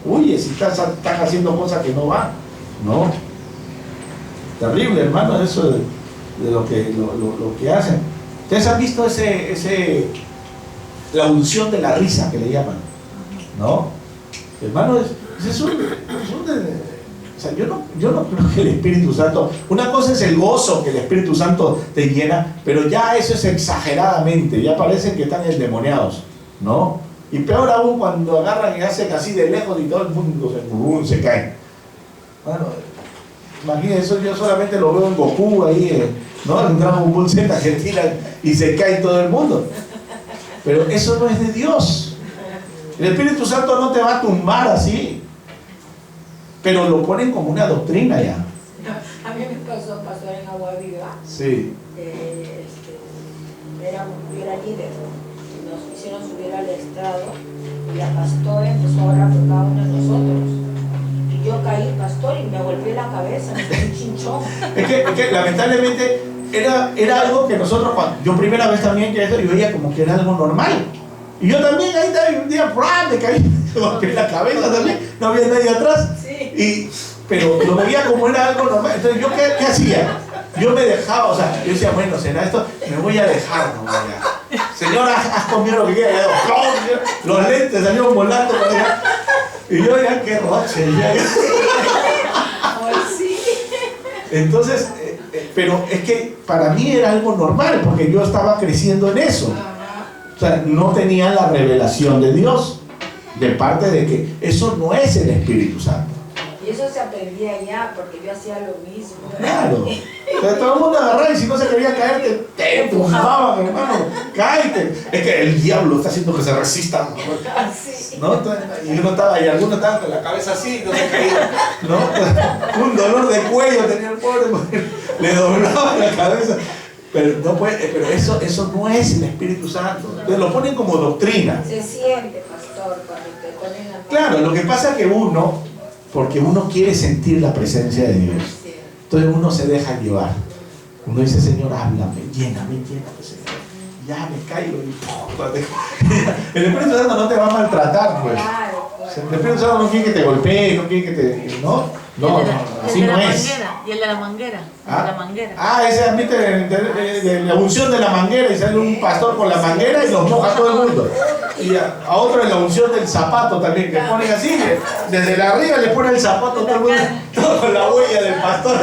Huye si están haciendo cosas que no van. No. Terrible, hermano, eso de lo que hacen. ¿Ustedes han visto la unción de la risa que le llaman? ¿No? Hermano, o sea, yo no creo que el Espíritu Santo, una cosa es el gozo que el Espíritu Santo te llena, pero ya eso es exageradamente, ya parecen que están endemoniados, ¿no? Y peor aún cuando agarran y hacen así de lejos y todo el mundo se cae. Bueno, imagínense, eso yo solamente lo veo en Goku ahí, ¿no? En Dragon Ball Z, que tiran y se cae todo el mundo. Pero eso no es de Dios. El Espíritu Santo no te va a tumbar así, pero lo ponen como una doctrina ya. A mí me pasó pasar en Agua Viva. Sí. Yo era líder. Nos hicieron subir al estrado y la pastora empezó a orar por cada uno de nosotros. Y yo caí, pastor, y me golpeé la cabeza, me fue un chinchón. Es que lamentablemente era algo que nosotros, yo primera vez también que eso, yo veía como que era algo normal. Y yo también ahí un día me caí, me golpeé la cabeza también, no había nadie atrás. Sí. Pero lo veía como era algo normal. Entonces yo, ¿qué hacía? Yo me dejaba, o sea, yo decía, bueno, será esto, me voy a dejar, no voy a... Señor, haz conmigo lo que quieras. Los lentes salieron volando. Y yo ya, qué roche. Sí. Entonces, pero es que para mí era algo normal, porque yo estaba creciendo en eso. O sea, no tenía la revelación de Dios, de parte de que eso no es el Espíritu Santo. Y eso se aprendía ya, porque yo hacía lo mismo. Claro. Pero todo el mundo agarraba y si no se quería caer, te empujaban, hermano. Cállate. Es que el diablo está haciendo que se resista. ¿No? Y uno estaba, y algunos estaban con la cabeza así, no se caía. ¿No? Un dolor de cuello tenía el pobre, le doblaba la cabeza. Pero no puede, pero eso no es el Espíritu Santo. Entonces lo ponen como doctrina. Se siente, pastor, cuando te ponen la mano. Claro, lo que pasa es que porque uno quiere sentir la presencia de Dios. Entonces uno se deja llevar. Uno dice, Señor, háblame, lléname, Señor. Ya me caigo y el Espíritu Santo no te va a maltratar, pues. El Espíritu Santo no quiere que te golpee, no quiere que te... No, así no es. Y el de la manguera. Ese ambiente de la unción de la manguera, y sale un pastor con la manguera y los moja a todo el mundo. Y a otro en la unción del zapato también, que ponen así, desde la arriba le ponen el zapato a todo el mundo, todo con la huella del pastor.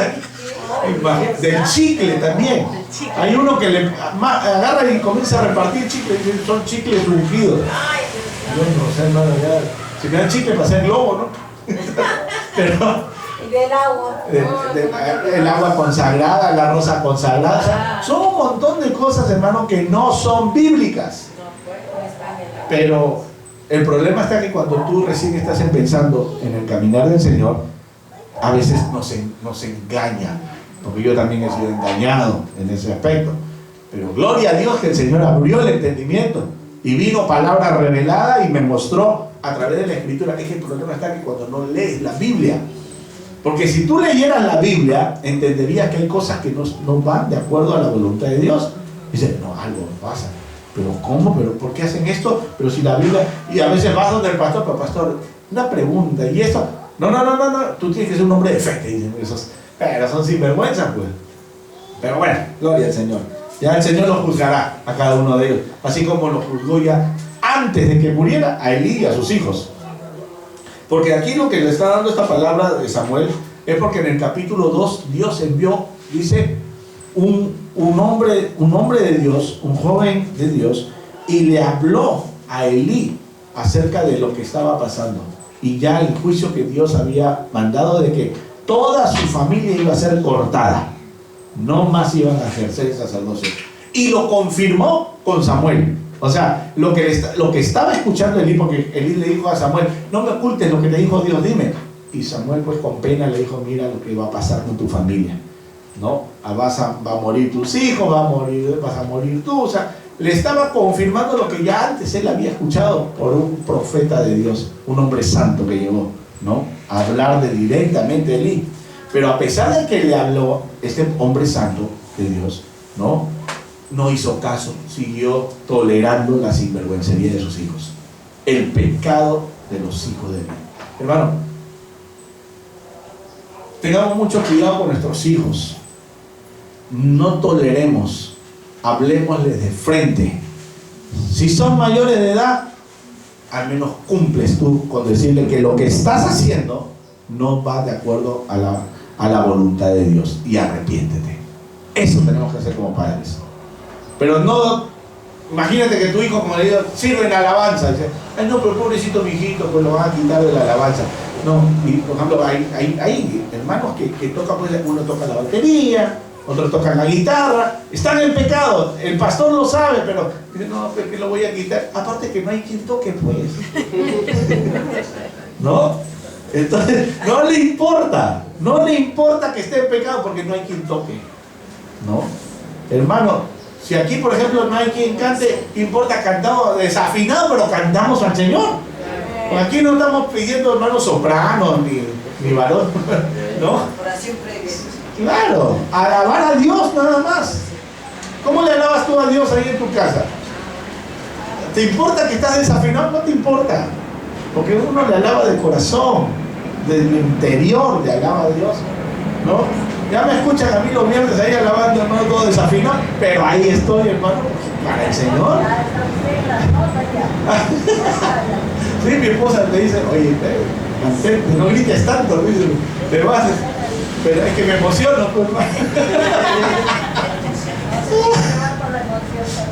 Del chicle también. Hay uno que le agarra y comienza a repartir chicles, son chicles ungidos. Yo no sé, hermano, ya. Si me dan chicle para hacer globo, ¿no? Pero Y del agua. el agua consagrada, la rosa consagrada, son un montón de cosas, hermano, que no son bíblicas. Pero el problema está que cuando tú recién estás pensando en el caminar del Señor, a veces nos engaña, porque yo también he sido engañado en ese aspecto. Pero gloria a Dios que el Señor abrió el entendimiento y vino palabra revelada y me mostró a través de la Escritura. Es que el problema está que cuando no lees la Biblia, porque si tú leyeras la Biblia, entenderías que hay cosas que no van de acuerdo a la voluntad de Dios. Dices, no, algo pasa. ¿Pero cómo? ¿Pero por qué hacen esto? Pero si la Biblia... Y a veces vas donde el pastor, pero pastor, una pregunta, ¿y esto? No, tú tienes que ser un hombre de fe. Dicen esos, pero son sinvergüenza, pues. Pero bueno, gloria al Señor. Ya el Señor lo juzgará a cada uno de ellos. Así como lo juzgó ya antes de que muriera a Elí y a sus hijos. Porque aquí lo que le está dando esta palabra de Samuel es porque en el capítulo 2 Dios envió, dice, un hombre de Dios, un joven de Dios, y le habló a Elí acerca de lo que estaba pasando. Y ya el juicio que Dios había mandado de que toda su familia iba a ser cortada. No más iban a ejercer el sacerdocio. Y lo confirmó con Samuel. O sea, lo que estaba escuchando Elí, porque Elí le dijo a Samuel, no me ocultes lo que te dijo Dios, dime. Y Samuel pues con pena le dijo, mira lo que va a pasar con tu familia, ¿no? Va a morir tus hijos, vas a morir tú. O sea, le estaba confirmando lo que ya antes él había escuchado por un profeta de Dios, un hombre santo que llegó, ¿no? A hablar directamente a Elí. Pero a pesar de que le habló este hombre santo de Dios, no hizo caso, siguió tolerando la sinvergüencería de sus hijos, el pecado de los hijos de Elí. Hermano, tengamos mucho cuidado con nuestros hijos. No toleremos, hablemosles de frente. Si son mayores de edad, al menos cumples tú con decirle que lo que estás haciendo no va de acuerdo a la voluntad de Dios, y arrepiéntete. Eso tenemos que hacer como padres. Pero no, imagínate que tu hijo, como le digo, sirve en alabanza. Dice, ay no, pero pobrecito mi hijito, pues lo van a quitar de la alabanza. No, y por ejemplo, hay hermanos que tocan, pues uno toca la batería, otros tocan la guitarra, están en pecado, el pastor lo sabe, pero dice, no, pues que lo voy a quitar. Aparte que no hay quien toque, pues. ¿No? Entonces, no le importa que esté en pecado porque no hay quien toque, ¿no? Hermano, si aquí por ejemplo no hay quien cante, importa, cantamos desafinado, pero cantamos al Señor. Aquí no estamos pidiendo hermanos sopranos ni varón, ¿no? Claro, alabar a Dios nada más. ¿Cómo le alabas tú a Dios ahí en tu casa? ¿Te importa que estás desafinado? No te importa, porque uno le alaba de corazón, del interior le alaba a Dios, ¿no? Ya me escuchan a mí los viernes ahí alabando, hermano, todo desafinado, pero ahí estoy, hermano, para el Señor. Sí, mi esposa me dice, oye, mantente, no grites tanto, dice, te vas, pero es que me emociono, pues, hermano.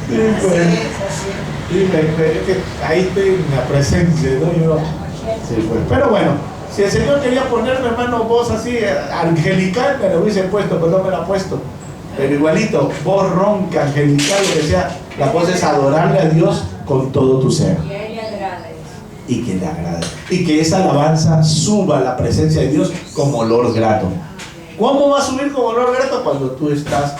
Sí, pues, es que ahí estoy en la presencia, ¿no? Sí, pues, pero bueno. Si el Señor quería ponerme, hermano, voz así, angelical, me lo hubiese puesto, pero no me lo ha puesto. Pero igualito, voz ronca, angelical, lo que sea, la cosa es adorarle a Dios con todo tu ser. Y a Él le agrade. Y que le agrade. Y que esa alabanza suba a la presencia de Dios como olor grato. ¿Cómo va a subir como olor grato? Cuando tú estás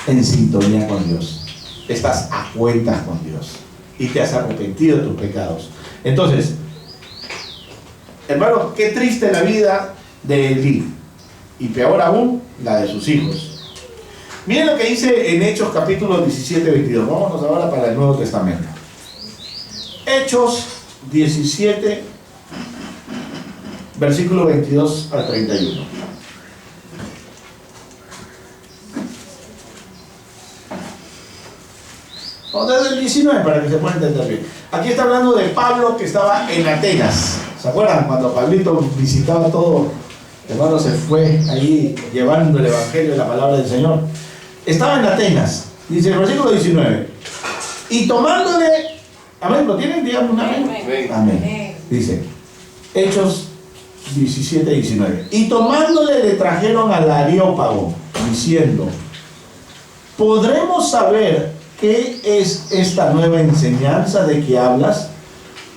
en sintonía con Dios. Estás a cuentas con Dios. Y te has arrepentido de tus pecados. Entonces, hermano, qué triste la vida de Elí, y peor aún, la de sus hijos. Miren lo que dice en Hechos capítulo 17, 22. Vámonos ahora para el Nuevo Testamento. Hechos 17, versículo 22 al 31. O desde el 19 para que se pueda entender bien. Aquí está hablando de Pablo que estaba en Atenas. ¿Se acuerdan? Cuando Pablito visitaba todo, hermano, se fue ahí llevando el evangelio de la palabra del Señor. Estaba en Atenas, dice el versículo 19. Y tomándole, amén, ¿lo tienen? Díganme un amén. Amén. Amén. Dice, Hechos 17 y 19. Y tomándole le trajeron al Areópago, diciendo: ¿podremos saber qué es esta nueva enseñanza de que hablas?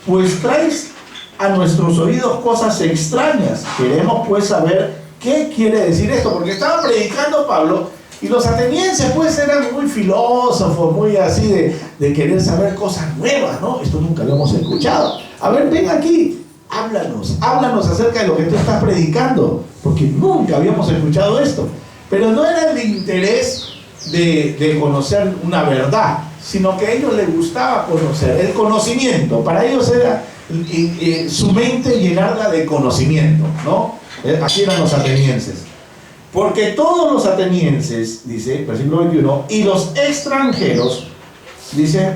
Pues traes a nuestros oídos cosas extrañas. Queremos pues saber qué quiere decir esto, porque estaba predicando Pablo y los atenienses pues eran muy filósofos, muy así de querer saber cosas nuevas, ¿no? Esto nunca lo hemos escuchado. A ver, ven aquí, háblanos acerca de lo que tú estás predicando, porque nunca habíamos escuchado esto. Pero no era el interés de conocer una verdad, sino que a ellos les gustaba conocer, el conocimiento. Para ellos era su mente llenarla de conocimiento, ¿no? Así eran los atenienses. Porque todos los atenienses, dice, versículo 21, y los extranjeros, dice,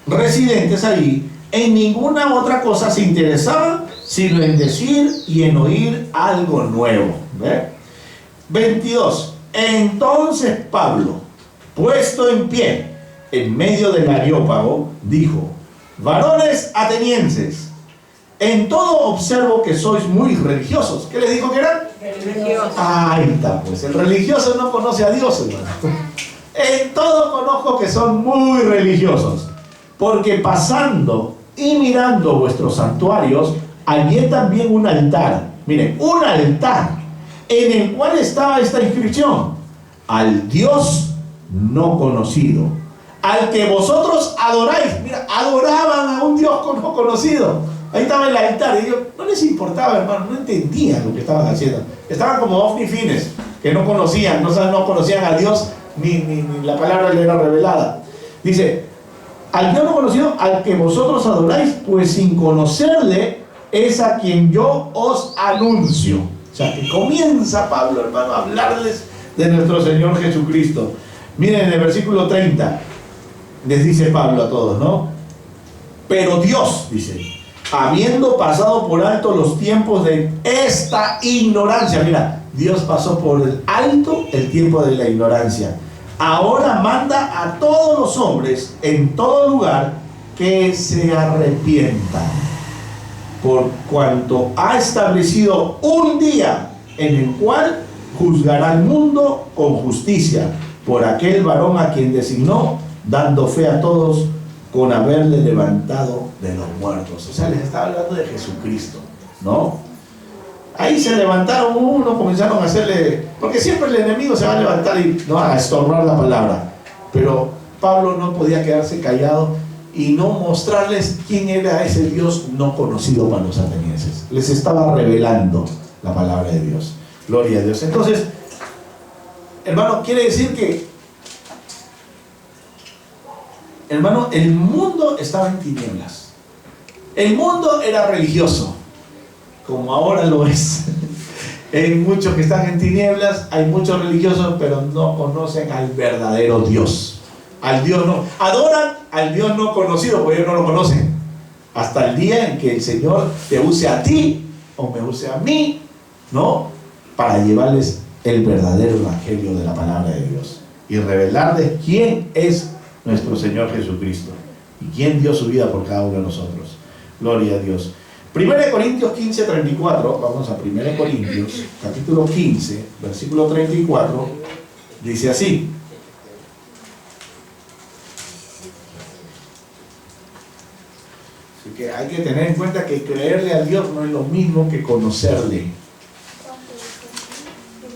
residentes ahí, en ninguna otra cosa se interesaban, sino en decir y en oír algo nuevo. ¿Ve? 22. Entonces Pablo, puesto en pie, en medio del Areópago, dijo: varones atenienses, en todo observo que sois muy religiosos. ¿Qué les dijo que eran? Religiosos. Ahí está, pues. El religioso no conoce a Dios, hermano. En todo conozco que son muy religiosos, porque pasando y mirando vuestros santuarios, hallé también un altar. Miren, un altar en el cual estaba esta inscripción: al Dios no conocido, al que vosotros adoráis. Mira, adoraban a un Dios no conocido. Ahí estaba el altar y ellos no les importaba, hermano, no entendían lo que estaban haciendo. Estaban como ovnifines, que no conocían, no conocían a Dios, ni la palabra le era revelada. Dice: al Dios no conocido, al que vosotros adoráis, pues sin conocerle es a quien yo os anuncio. O sea, que comienza Pablo, hermano, a hablarles de nuestro Señor Jesucristo. Miren, en el versículo 30 les dice Pablo a todos, ¿no? Pero Dios, dice, habiendo pasado por alto los tiempos de esta ignorancia. Mira, Dios pasó por alto el tiempo de la ignorancia. Ahora manda a todos los hombres en todo lugar que se arrepientan, por cuanto ha establecido un día en el cual juzgará al mundo con justicia por aquel varón a quien designó, dando fe a todos con haberle levantado de los muertos. O sea, les estaba hablando de Jesucristo, ¿no? Ahí se levantaron uno, comenzaron a hacerle, porque siempre el enemigo se va a levantar y no a estorbar la palabra. Pero Pablo no podía quedarse callado y no mostrarles quién era ese Dios no conocido para los atenienses. Les estaba revelando la palabra de Dios. Gloria a Dios. Entonces, hermano, quiere decir que, hermano, el mundo estaba en tinieblas. El mundo era religioso, como ahora lo es. Hay muchos que están en tinieblas, hay muchos religiosos, pero no conocen al verdadero Dios. Al Dios no, adoran al Dios no conocido, porque ellos no lo conocen. Hasta el día en que el Señor te use a ti, o me use a mí, ¿no? Para llevarles el verdadero evangelio de la palabra de Dios. Y revelarles quién es nuestro Señor Jesucristo. Y quién dio su vida por cada uno de nosotros. Gloria a Dios. 1 Corintios 15, 34, vamos a 1 Corintios, capítulo 15, versículo 34, dice así: así que hay que tener en cuenta que creerle a Dios no es lo mismo que conocerle.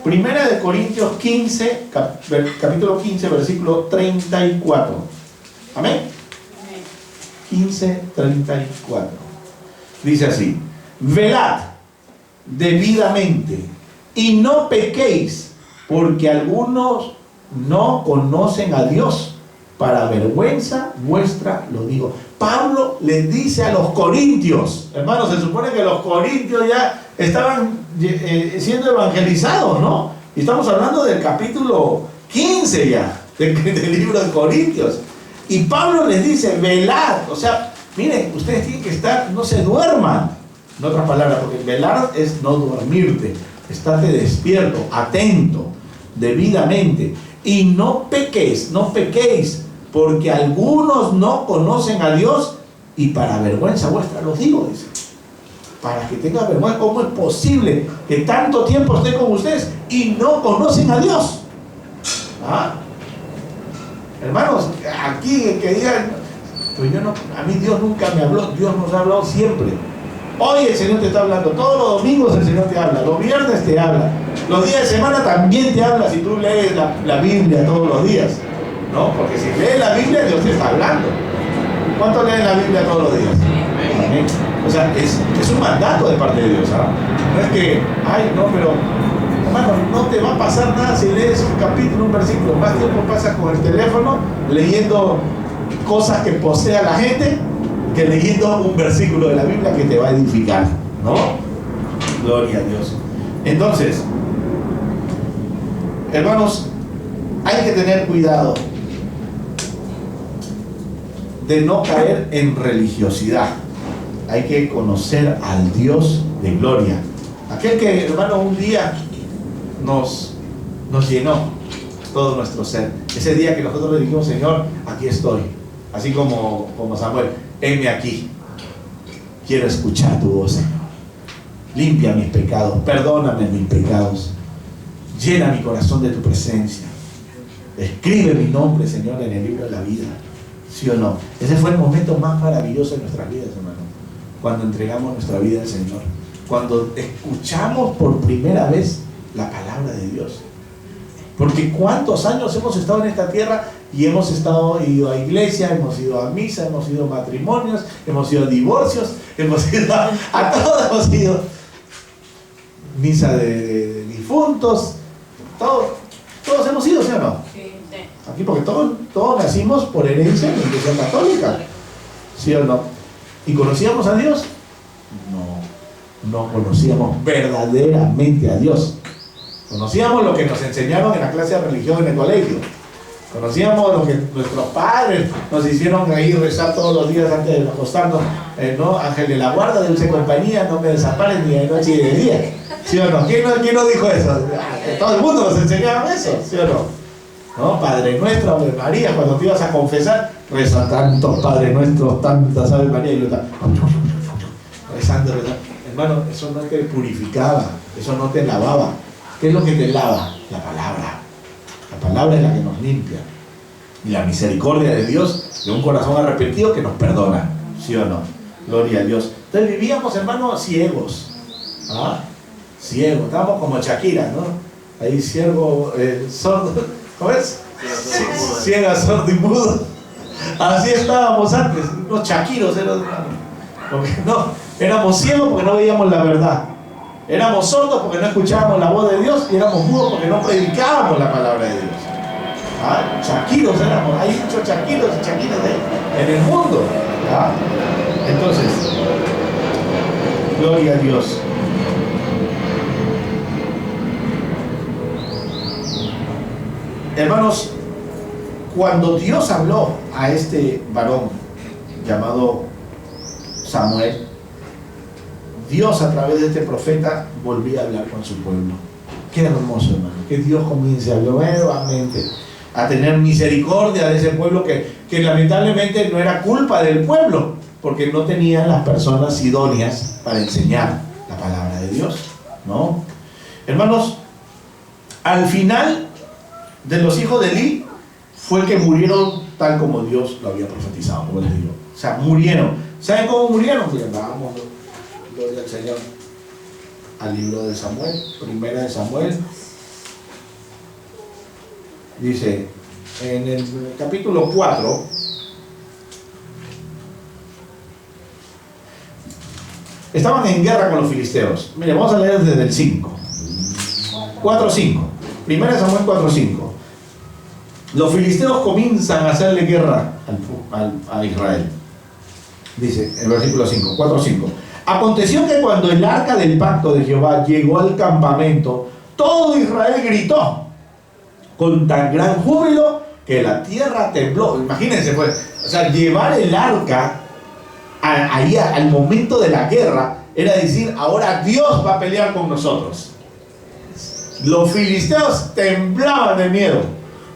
1 Corintios 15, capítulo 15, versículo 34. Amén. 15, 34. Dice así: velad debidamente y no pequéis, porque algunos no conocen a Dios. Para vergüenza vuestra lo digo. Pablo les dice a los corintios, hermanos, se supone que los corintios ya estaban siendo evangelizados, ¿no? Y estamos hablando del capítulo 15 ya, del libro de Corintios. Y Pablo les dice: velad, o sea, miren, ustedes tienen que estar, no se duerman. En otras palabras, porque velar es no dormirte. Estate despierto, atento, debidamente. Y no pequéis, porque algunos no conocen a Dios, y para vergüenza vuestra los digo, dice. para que tengan vergüenza. ¿Cómo es posible que tanto tiempo esté con ustedes y no conocen a Dios? ¿Ah? Hermanos, aquí que digan, pues yo no, a mí Dios nunca me habló. Dios nos ha hablado siempre. Hoy el Señor te está hablando, todos los domingos el Señor te habla, los viernes te habla, los días de semana también te habla si tú lees la Biblia todos los días, ¿no? Porque si lees la Biblia, Dios te está hablando. ¿Cuántos leen la Biblia todos los días? Amén. O sea, es un mandato de parte de Dios, ¿ah? No es que, ay, no, pero hermano, no te va a pasar nada si lees un capítulo, un versículo. Más tiempo pasas con el teléfono leyendo cosas que posea la gente que leyendo un versículo de la Biblia que te va a edificar, ¿no? Gloria a Dios. Entonces, hermanos, hay que tener cuidado de no caer en religiosidad. Hay que conocer al Dios de gloria, aquel que, hermano, un día nos llenó todo nuestro ser. Ese día que nosotros le dijimos, Señor, aquí estoy, así como Samuel, heme aquí, quiero escuchar tu voz, Señor. Limpia mis pecados, perdóname mis pecados, llena mi corazón de tu presencia, escribe mi nombre, Señor, en el libro de la vida. ¿Sí o no? Ese fue el momento más maravilloso de nuestras vidas, hermano, cuando entregamos nuestra vida al Señor, cuando escuchamos por primera vez la palabra de Dios. Porque cuántos años hemos estado en esta tierra y hemos ido a iglesia, hemos ido a misa, hemos ido a matrimonios, hemos ido a divorcios, hemos ido a todos, hemos ido misa de difuntos, todos hemos ido, ¿sí o no? Sí. Aquí porque todos nacimos por herencia en la Iglesia Católica, ¿sí o no? ¿Y conocíamos a Dios? No conocíamos verdaderamente a Dios. Conocíamos lo que nos enseñaron en la clase de religión en el colegio. Conocíamos lo que nuestros padres nos hicieron ahí rezar todos los días antes de acostarnos, ¿no? Ángel de la guarda, dulce compañía, no me desampares ni de noche ni de día. ¿Sí o no? ¿Quién no dijo eso? Todo el mundo nos enseñaba eso, ¿sí o no? ¿No? Padre nuestro, Ave María, cuando te ibas a confesar, reza tantos Padre Nuestros, tantas Ave María, y yo estaba rezando. Hermano, eso no te purificaba, eso no te lavaba. ¿Qué es lo que te lava? La palabra. La palabra es la que nos limpia. Y la misericordia de Dios, de un corazón arrepentido que nos perdona. ¿Sí o no? Gloria a Dios. Entonces vivíamos, hermanos, ciegos. ¿Ah? Ciegos. Estábamos como Shakira, ¿no? Ahí ciego, sordo. ¿Cómo es? Ciega, sordo y mudo. Así estábamos antes. Unos chaquiros. Éramos ciegos porque no veíamos la verdad. Éramos sordos porque no escuchábamos la voz de Dios y éramos mudos porque no predicábamos la palabra de Dios. ¿Ah? Chaquiros éramos, hay muchos chaquiros y chaquiras en el mundo. ¿Ah? Entonces, gloria a Dios. Hermanos, cuando Dios habló a este varón llamado Samuel, Dios a través de este profeta volvía a hablar con su pueblo. Qué hermoso, hermano, que Dios comience a hablar nuevamente, a tener misericordia de ese pueblo que lamentablemente no era culpa del pueblo, porque no tenían las personas idóneas para enseñar la palabra de Dios, ¿no? Hermanos, al final de los hijos de Eli fue que murieron tal como Dios lo había profetizado, como les digo. O sea, murieron. ¿Saben cómo murieron? Pues vamos, gloria al Señor, al libro de Samuel, primera de Samuel. Dice, en el capítulo 4, estaban en guerra con los filisteos. Mire, vamos a leer desde el 5. 4:5. Primera de Samuel 4:5. Los filisteos comienzan a hacerle guerra a Israel. Dice, el versículo 5, 4:5. Aconteció que cuando el arca del pacto de Jehová llegó al campamento, todo Israel gritó con tan gran júbilo que la tierra tembló. Imagínense, pues, o sea, llevar el arca ahí al momento de la guerra era decir, ahora Dios va a pelear con nosotros. Los filisteos temblaban de miedo,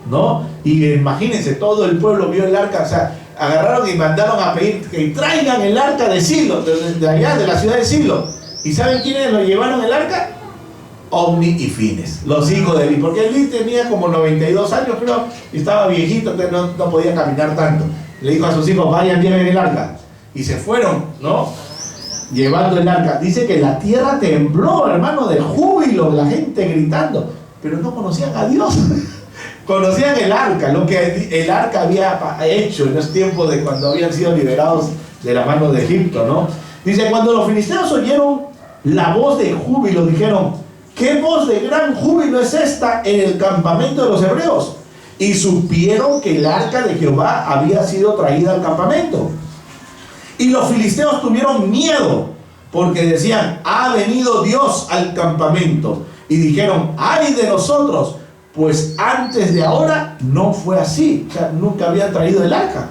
¿no? Y imagínense, todo el pueblo vio el arca, o sea, agarraron y mandaron a pedir que traigan el arca de Silo, de allá, de la ciudad de Silo. ¿Y saben quiénes lo llevaron el arca? Ofni y Fines, los hijos de Elí, porque Elí tenía como 92 años, creo, y estaba viejito, entonces no podía caminar tanto. Le dijo a sus hijos, vayan, lleven el arca. Y se fueron, ¿no? Llevando el arca. Dice que la tierra tembló, hermano, de júbilo, la gente gritando, pero no conocían a Dios. Conocían el arca, lo que el arca había hecho en los tiempos de cuando habían sido liberados de la mano de Egipto, ¿no? Dice, cuando los filisteos oyeron la voz de júbilo, dijeron, ¿qué voz de gran júbilo es esta en el campamento de los hebreos? Y supieron que el arca de Jehová había sido traída al campamento. Y los filisteos tuvieron miedo, porque decían, ha venido Dios al campamento. Y dijeron, ¡ay de nosotros! Pues antes de ahora no fue así. O sea, nunca habían traído el arca.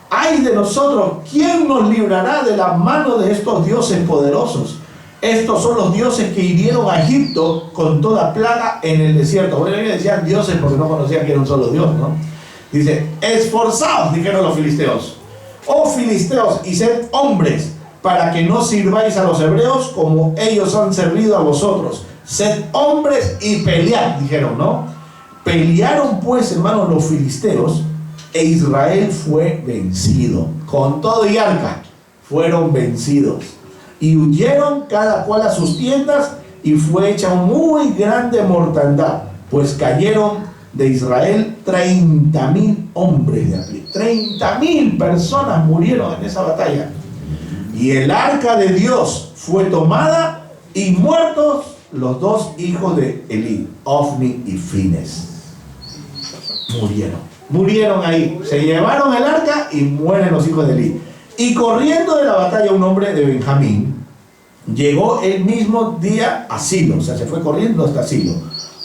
¡Ay de nosotros! ¿Quién nos librará de la mano de estos dioses poderosos? Estos son los dioses que hirieron a Egipto con toda plaga en el desierto. Bueno, ellos decían dioses porque no conocían que era un solo Dios, ¿no? Dice, esforzaos, dijeron los filisteos. Oh filisteos, y sed hombres, para que no sirváis a los hebreos como ellos han servido a vosotros. Sed hombres y pelead, dijeron, ¿no? Pelearon pues, hermanos, los filisteos, e Israel fue vencido. Con todo y arca, fueron vencidos. Y huyeron cada cual a sus tiendas, y fue hecha muy grande mortandad, pues cayeron de Israel 30.000 hombres de a pie. 30.000 personas murieron en esa batalla. Y el arca de Dios fue tomada, y muertos los dos hijos de Elí, Ofni y Fines. Murieron ahí. Se llevaron el arca y mueren los hijos de Elí. Y corriendo de la batalla un hombre de Benjamín, llegó el mismo día a Silo, o sea, se fue corriendo hasta Silo,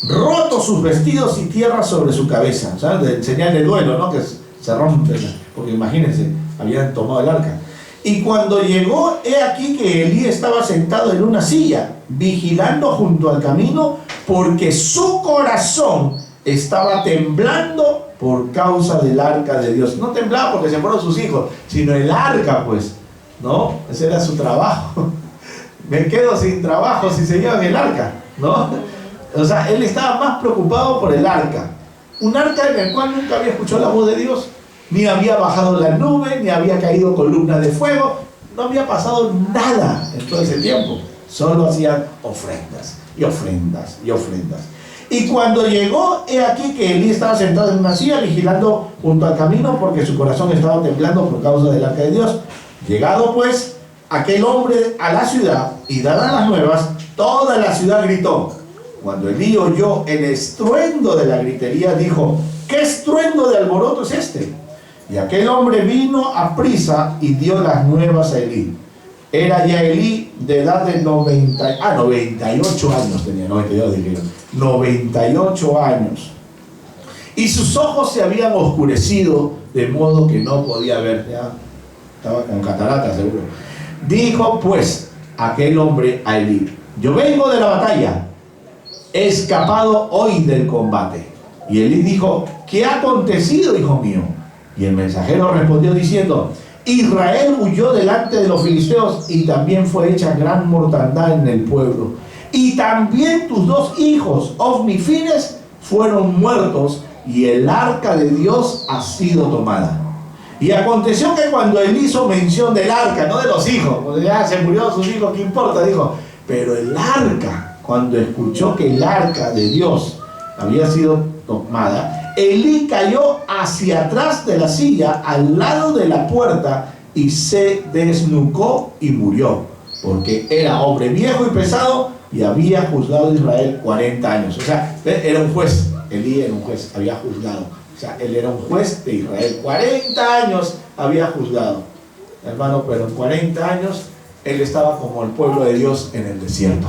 rotos sus vestidos y tierra sobre su cabeza, o sea, de señal de duelo, ¿no? Que se rompe, porque imagínense, habían tomado el arca. Y cuando llegó, he aquí que Elí estaba sentado en una silla, vigilando junto al camino, porque su corazón estaba temblando por causa del arca de Dios. No temblaba porque se fueron sus hijos, sino el arca, pues, ¿no? Ese era su trabajo. Me quedo sin trabajo si se llevan el arca, ¿no? O sea, él estaba más preocupado por el arca. Un arca en el cual nunca había escuchado la voz de Dios, ni había bajado la nube, ni había caído columna de fuego, no había pasado nada en todo ese tiempo. Solo hacían ofrendas, y ofrendas, y ofrendas. Y cuando llegó, he aquí que Elí estaba sentado en una silla, vigilando junto al camino, porque su corazón estaba temblando por causa del arca de Dios. Llegado pues aquel hombre a la ciudad, y dadas las nuevas, toda la ciudad gritó. Cuando Elí oyó el estruendo de la gritería, dijo, ¿qué estruendo de alboroto es este? Y aquel hombre vino a prisa y dio las nuevas a Elí. Era ya Elí de edad de 98 años tenía, 92 dijeron, 98 años. Y sus ojos se habían oscurecido, de modo que no podía ver, ya estaba con catarata seguro. Dijo pues aquel hombre a Elí, yo vengo de la batalla, he escapado hoy del combate. Y Elí dijo, ¿qué ha acontecido, hijo mío? Y el mensajero respondió diciendo, Israel huyó delante de los filisteos, y también fue hecha gran mortandad en el pueblo. Y también tus dos hijos, Ofni y Fines, fueron muertos, y el arca de Dios ha sido tomada. Y aconteció que cuando él hizo mención del arca, no de los hijos, porque ya se murió sus hijos, ¿qué importa? Dijo, pero el arca, cuando escuchó que el arca de Dios había sido tomada, Elí cayó hacia atrás de la silla, al lado de la puerta, y se desnucó y murió, porque era hombre viejo y pesado, y había juzgado a Israel 40 años. O sea, era un juez. Elí era un juez, había juzgado. O sea, él era un juez de Israel. 40 años había juzgado. Hermano, pero en 40 años él estaba como el pueblo de Dios en el desierto,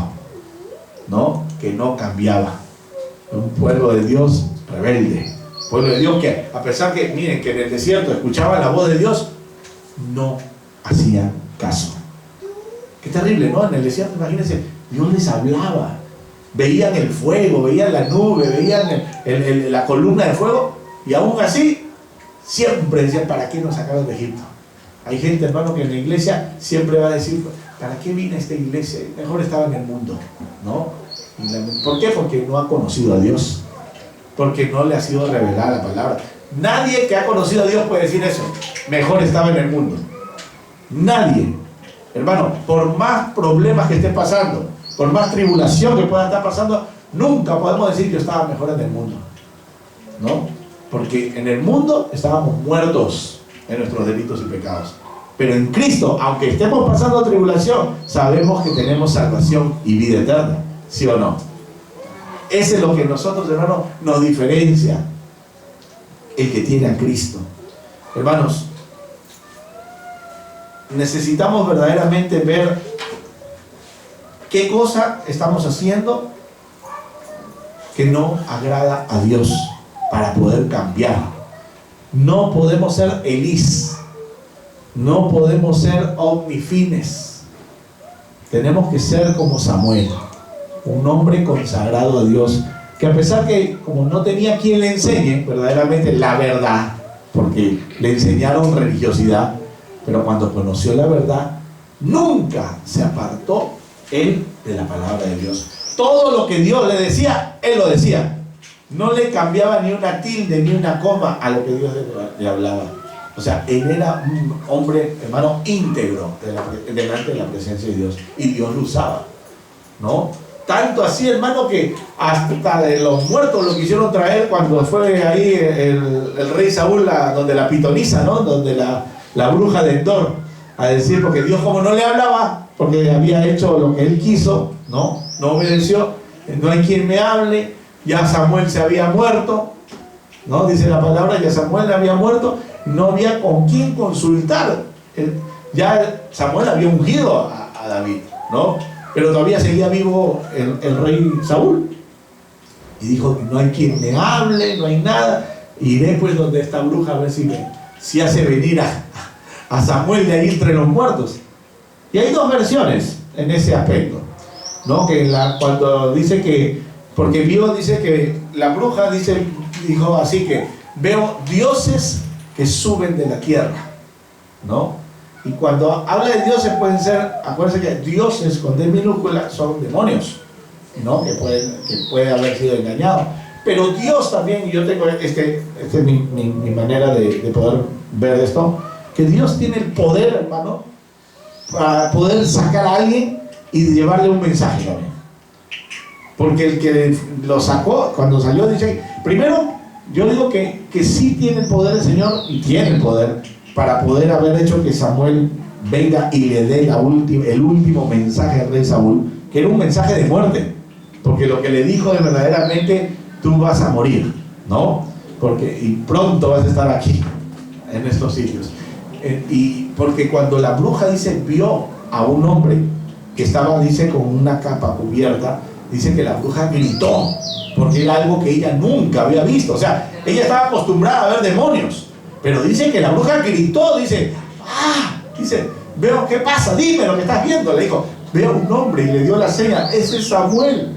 ¿no? Que no cambiaba. Un pueblo de Dios rebelde. Pueblo de Dios que, a pesar que, miren, que en el desierto escuchaban la voz de Dios, no hacían caso. Qué terrible, ¿no? En el desierto, imagínense, Dios les hablaba. Veían el fuego, veían la nube, veían la columna de fuego, y aún así siempre decían, ¿para qué nos sacaron de Egipto? Hay gente, hermano, que en la iglesia siempre va a decir, ¿para qué vine a esta iglesia? Mejor estaba en el mundo, ¿no? ¿Por qué? Porque no ha conocido a Dios, porque no le ha sido revelada la palabra. Nadie que ha conocido a Dios puede decir eso, mejor estaba en el mundo. Nadie. Hermano, por más problemas que esté pasando, por más tribulación que pueda estar pasando, nunca podemos decir yo estaba mejor en el mundo, ¿no? Porque en el mundo estábamos muertos en nuestros delitos y pecados. Pero en Cristo, aunque estemos pasando tribulación, sabemos que tenemos salvación y vida eterna, ¿sí o no? Ese es lo que nosotros, hermanos, nos diferencia, el que tiene a Cristo. Hermanos, necesitamos verdaderamente ver qué cosa estamos haciendo que no agrada a Dios para poder cambiar. No podemos ser Elís, no podemos ser omnifines. Tenemos que ser como Samuel, un hombre consagrado a Dios, que a pesar que como no tenía quien le enseñe verdaderamente la verdad, porque le enseñaron religiosidad, pero cuando conoció la verdad, nunca se apartó él de la palabra de Dios. Todo lo que Dios le decía, él lo decía. No le cambiaba ni una tilde ni una coma a lo que Dios le hablaba. O sea, él era un hombre, hermano, íntegro delante de la presencia de Dios. Y Dios lo usaba, ¿no? Tanto así, hermano, que hasta de los muertos lo quisieron traer cuando fue ahí el rey Saúl, donde la pitonisa, ¿no? Donde la bruja de Endor, a decir, porque Dios como no le hablaba, porque había hecho lo que él quiso, no obedeció, no hay quien me hable, ya Samuel se había muerto, ¿no? Dice la palabra, ya Samuel había muerto, no había con quién consultar. Ya Samuel había ungido a David, ¿no? Pero todavía seguía vivo el rey Saúl. Y dijo, no hay quien me hable, no hay nada. Iré pues donde esta bruja a ver si hace venir a Samuel de ahí entre los muertos. Y hay dos versiones en ese aspecto, ¿no? Que cuando dice que, porque vio, dice que la bruja dijo así que veo dioses que suben de la tierra, ¿no? Y cuando habla de dioses pueden ser, acuérdense que dioses con D minúscula son demonios, ¿no? Que puede haber sido engañado. Pero Dios también, y yo tengo esta es mi manera de poder ver esto, que Dios tiene el poder, hermano, para poder sacar a alguien y llevarle un mensaje también. Porque el que lo sacó, cuando salió, dice, primero, yo digo que sí tiene el poder el Señor, y tiene el poder, para poder haber hecho que Samuel venga y le dé el último mensaje al rey Saúl, que era un mensaje de muerte, porque lo que le dijo de verdaderamente, tú vas a morir, ¿no? Y pronto vas a estar aquí, en estos sitios. Y porque cuando la bruja vio a un hombre que estaba, con una capa cubierta, dice que la bruja gritó, porque era algo que ella nunca había visto. O sea, ella estaba acostumbrada a ver demonios, pero dice que la bruja gritó, dice, veo, ¿qué pasa? Dime lo que estás viendo. Le dijo, veo a un hombre, y le dio la seña, ese es Samuel.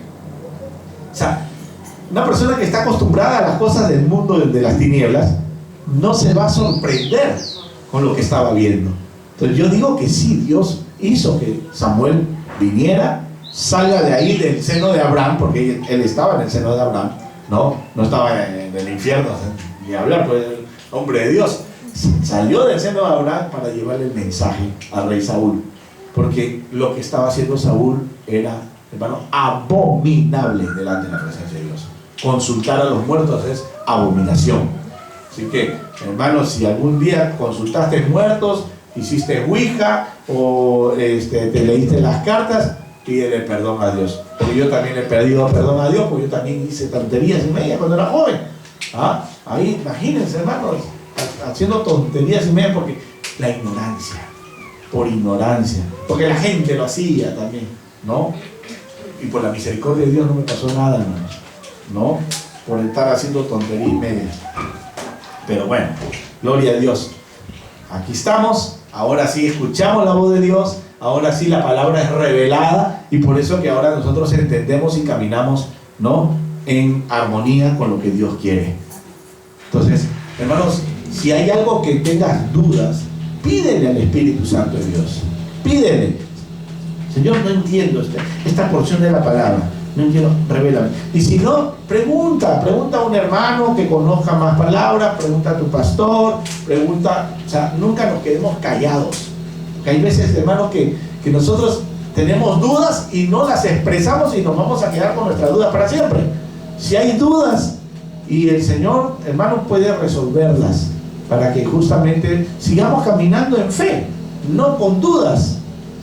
O sea, una persona que está acostumbrada a las cosas del mundo de las tinieblas no se va a sorprender con lo que estaba viendo. Entonces yo digo que sí, Dios hizo que Samuel viniera, salga de ahí del seno de Abraham, porque él estaba en el seno de Abraham, no estaba en el infierno, ni hablar, pues el hombre de Dios salió del seno de Abraham para llevarle el mensaje al rey Saúl, porque lo que estaba haciendo Saúl era, hermano, abominable delante de la presencia de Dios. Consultar a los muertos es abominación. Así que, hermanos, si algún día consultaste muertos, hiciste ouija o te leíste las cartas, pídele perdón a Dios. Porque yo también he pedido perdón a Dios, porque yo también hice tonterías y media cuando era joven. Ahí, imagínense, hermanos, haciendo tonterías y media porque la ignorancia, por ignorancia, porque la gente lo hacía también, ¿no? Y por la misericordia de Dios no me pasó nada, hermanos, ¿no? Por estar haciendo tonterías y media. Pero bueno, gloria a Dios. Aquí estamos, ahora sí escuchamos la voz de Dios, ahora sí la palabra es revelada, y por eso que ahora nosotros entendemos y caminamos, ¿no?, en armonía con lo que Dios quiere. Entonces, hermanos, si hay algo que tengas dudas, pídele al Espíritu Santo de Dios, pídele. Señor, no entiendo esta porción de la palabra. No entiendo, revélame. Y si no, pregunta a un hermano que conozca más palabras, pregunta a tu pastor, o sea, nunca nos quedemos callados. Porque hay veces, hermano, que nosotros tenemos dudas y no las expresamos y nos vamos a quedar con nuestras dudas para siempre. Si hay dudas y el Señor, hermano, puede resolverlas para que justamente sigamos caminando en fe, no con dudas.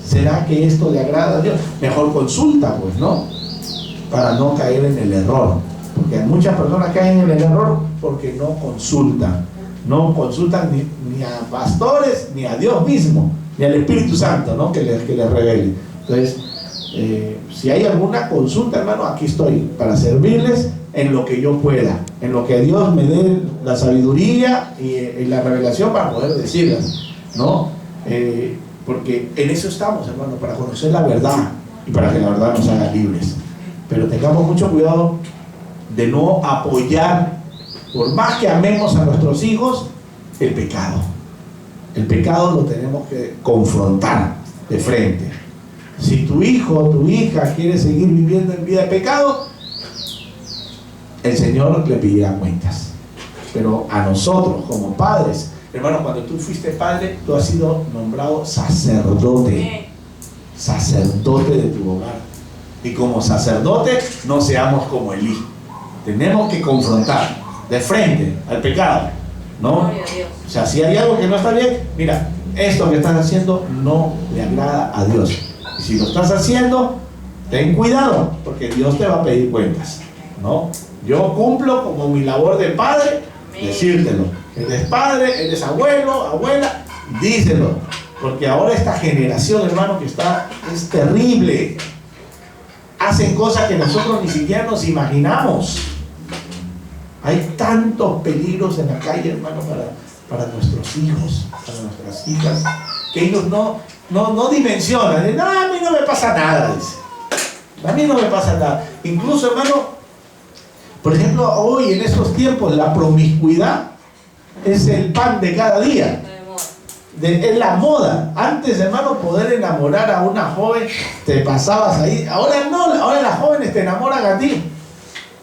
¿Será que esto le agrada a Dios? Mejor consulta, pues, ¿no? Para no caer en el error, porque muchas personas caen en el error porque no consultan ni a pastores, ni a Dios mismo, ni al Espíritu Santo, ¿no? que les revele. Entonces, si hay alguna consulta, hermano, aquí estoy para servirles en lo que yo pueda, en lo que Dios me dé la sabiduría y la revelación para poder decirlas, ¿no? Porque en eso estamos, hermano, para conocer la verdad y para que la verdad nos haga libres. Pero tengamos mucho cuidado de no apoyar, por más que amemos a nuestros hijos, el pecado. El pecado lo tenemos que confrontar de frente. Si tu hijo o tu hija quiere seguir viviendo en vida de pecado, el Señor le pedirá cuentas. Pero a nosotros como padres, hermano, cuando tú fuiste padre, tú has sido nombrado sacerdote de tu hogar. Y como sacerdote, no seamos como Elí. Tenemos que confrontar de frente al pecado, ¿no? O sea, si hay algo que no está bien, mira, esto que estás haciendo no le agrada a Dios. Y si lo estás haciendo, ten cuidado, porque Dios te va a pedir cuentas, ¿no? Yo cumplo como mi labor de padre, decírtelo. Eres padre, eres abuelo, abuela, díselo. Porque ahora esta generación, hermano, que es terrible. Hacen cosas que nosotros ni siquiera nos imaginamos. Hay tantos peligros en la calle, hermano, para nuestros hijos, para nuestras hijas, que ellos no dimensionan. No, a mí no me pasa nada, dice. A mí no me pasa nada. Incluso, hermano, por ejemplo, hoy en estos tiempos, la promiscuidad es el pan de cada día. Es la moda. Antes, hermano, poder enamorar a una joven, te pasabas ahí. Ahora no, ahora las jóvenes te enamoran a ti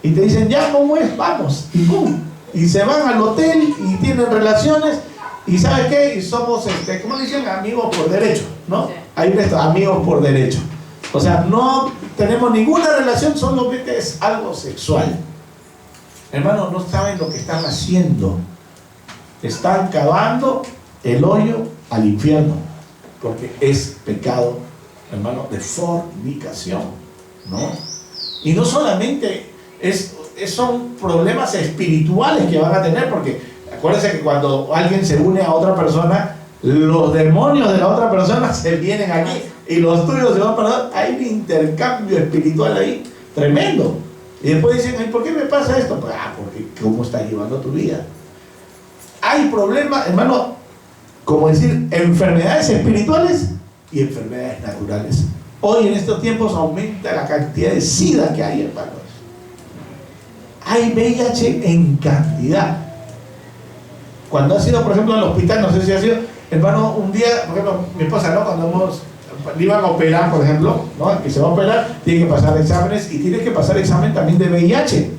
y te dicen, ya, ¿cómo es? Vamos, y pum, y se van al hotel y tienen relaciones, y ¿sabes qué? Y somos, ¿cómo dicen? Amigos por derecho, ¿no? Hay amigos por derecho. O sea, no tenemos ninguna relación, solamente es algo sexual. Hermano, no saben lo que están haciendo. Están cavando el hoyo al infierno, porque es pecado, hermano, de fornicación, ¿no? Y no solamente son problemas espirituales que van a tener, porque acuérdense que cuando alguien se une a otra persona, los demonios de la otra persona se vienen aquí y los tuyos se van para allá. Hay un intercambio espiritual ahí tremendo. Y después dicen, ¿y por qué me pasa esto? Pues, porque ¿cómo estás llevando tu vida? Hay problemas, hermano, como decir, enfermedades espirituales y enfermedades naturales. Hoy en estos tiempos aumenta la cantidad de SIDA que hay, hermanos. Hay VIH en cantidad. Cuando has ido, por ejemplo, al hospital, no sé si ha sido, hermano, un día, por ejemplo, mi esposa, ¿no? Cuando le iban a operar, por ejemplo, ¿no? Que se va a operar, tiene que pasar exámenes y tiene que pasar examen también de VIH.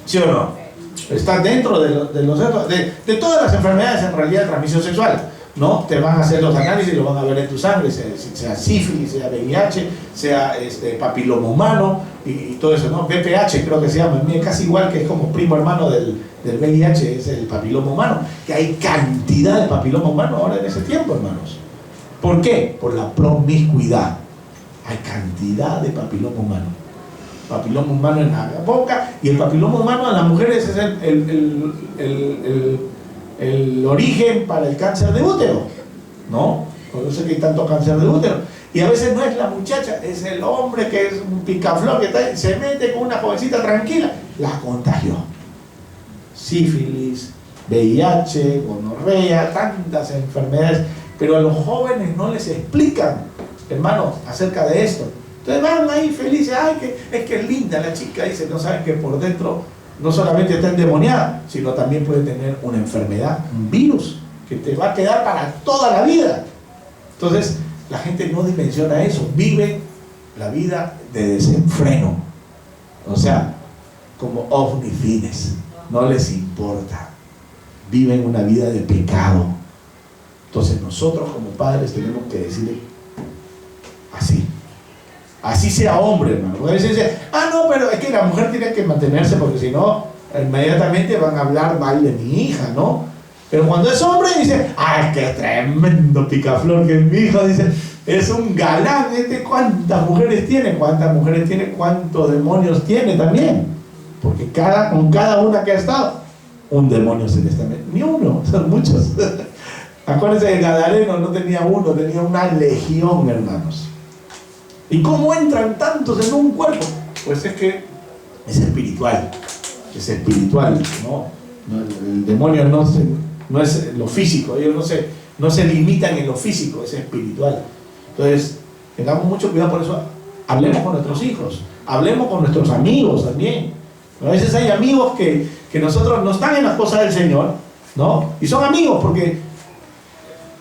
¿Sí o no? Está dentro de todas las enfermedades en realidad de transmisión sexual, ¿no? Te van a hacer los análisis, lo van a ver en tu sangre, sea sífilis, sea VIH, sea papiloma humano y todo eso, ¿no? VPH creo que se llama, casi igual, que es como primo hermano del VIH, es el papiloma humano, que hay cantidad de papiloma humano ahora en ese tiempo, hermanos. ¿Por qué? Por la promiscuidad. Hay cantidad de papiloma humano. Papiloma humano en la boca, y el papiloma humano en las mujeres es el origen para el cáncer de útero, ¿no? Por eso es que hay tanto cáncer de útero. Y a veces no es la muchacha, es el hombre que es un picaflor que está, se mete con una jovencita tranquila, la contagió. Sífilis, VIH, gonorrea, tantas enfermedades, pero a los jóvenes no les explican, hermanos, acerca de esto. Entonces van ahí felices, es que es linda la chica, dice, no saben que por dentro no solamente está endemoniada, sino también puede tener una enfermedad, un virus, que te va a quedar para toda la vida. Entonces, la gente no dimensiona eso. Viven la vida de desenfreno. O sea, como ovnifines. No les importa. Viven una vida de pecado. Entonces nosotros como padres tenemos que decirle así sea hombre, hermano. Porque a veces dice, no, pero es que la mujer tiene que mantenerse porque si no, inmediatamente van a hablar mal de mi hija, ¿no? Pero cuando es hombre dice, qué tremendo picaflor que es mi hijo, dice, es un galán, ¿cuántas mujeres tiene? ¿Cuántas mujeres tiene? ¿Cuántos demonios tiene también? Porque con cada una que ha estado, un demonio se le está metiendo. Ni uno, son muchos. Acuérdense que Gadareno no tenía uno, tenía una legión, hermanos. ¿Y cómo entran tantos en un cuerpo? Pues es que es espiritual, ¿no? El demonio no es lo físico, ellos no se limitan en lo físico, es espiritual. Entonces, tengamos mucho cuidado, por eso hablemos con nuestros hijos, hablemos con nuestros amigos también. A veces hay amigos que nosotros no están en las cosas del Señor, ¿no? Y son amigos porque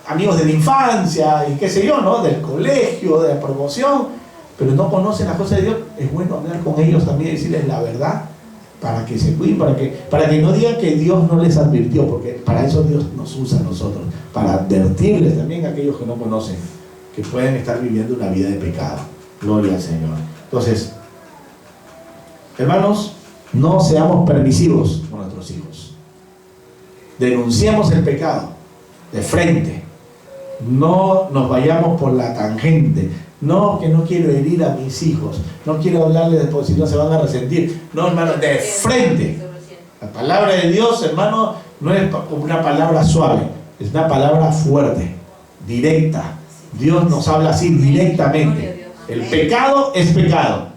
amigos de la infancia y qué sé yo, ¿no? Del colegio, de la promoción, pero no conocen las cosas de Dios. Es bueno hablar con ellos también y decirles la verdad para que se cuiden, para que no digan que Dios no les advirtió, porque para eso Dios nos usa a nosotros, para advertirles también a aquellos que no conocen, que pueden estar viviendo una vida de pecado. Gloria al Señor. Entonces, hermanos, no seamos permisivos con nuestros hijos. Denunciemos el pecado de frente. No nos vayamos por la tangente. No, que no quiero herir a mis hijos. No quiero hablarles después, si no se van a resentir. No, hermano, de frente. La palabra de Dios, hermano, no es una palabra suave. Es una palabra fuerte, directa. Dios nos habla así directamente. El pecado es pecado,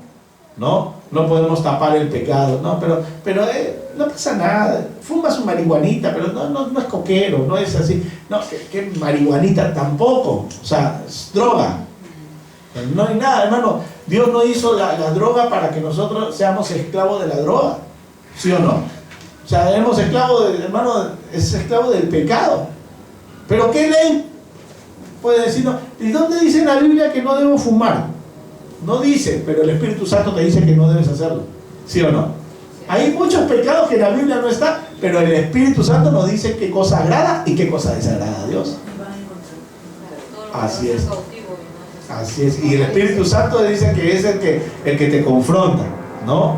¿no? No podemos tapar el pecado, ¿no? Pero no pasa nada. Fuma su marihuanita, pero no es coquero, no es así. No, que marihuanita tampoco. O sea, es droga. No hay nada, hermano. Dios no hizo la droga para que nosotros seamos esclavos de la droga. ¿Sí o no? O sea, hermano, es esclavo del pecado. ¿Pero qué ley puede decirnos? ¿Y dónde dice en la Biblia que no debo fumar? No dice, pero el Espíritu Santo te dice que no debes hacerlo. ¿Sí o no? Hay muchos pecados que en la Biblia no están, pero el Espíritu Santo nos dice qué cosa agrada y qué cosa desagrada a Dios. Así es. Así es. Y el Espíritu Santo dice que es el que te confronta, ¿no?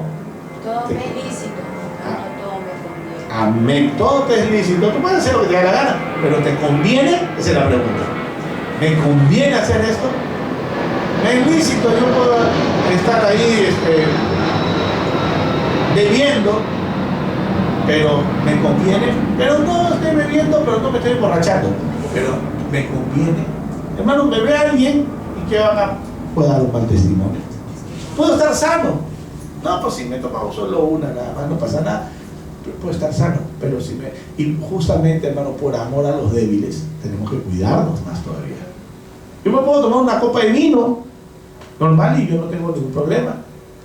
Todo me es lícito, no todo me conviene. Amén. Todo te es lícito. Tú puedes hacer lo que te da la gana, pero ¿te conviene? Esa es la pregunta. ¿Me conviene hacer esto? Me es lícito, yo puedo estar ahí bebiendo, pero me conviene. Pero no estoy bebiendo, pero no me estoy emborrachando. Pero me conviene. Hermano, me ve alguien y que puedo dar un mal testimonio. Puedo estar sano. No, pues si me he tomado solo una, nada más, no pasa nada. Puedo estar sano, pero y justamente, hermano, por amor a los débiles, tenemos que cuidarnos más todavía. Yo me puedo tomar una copa de vino normal y yo no tengo ningún problema.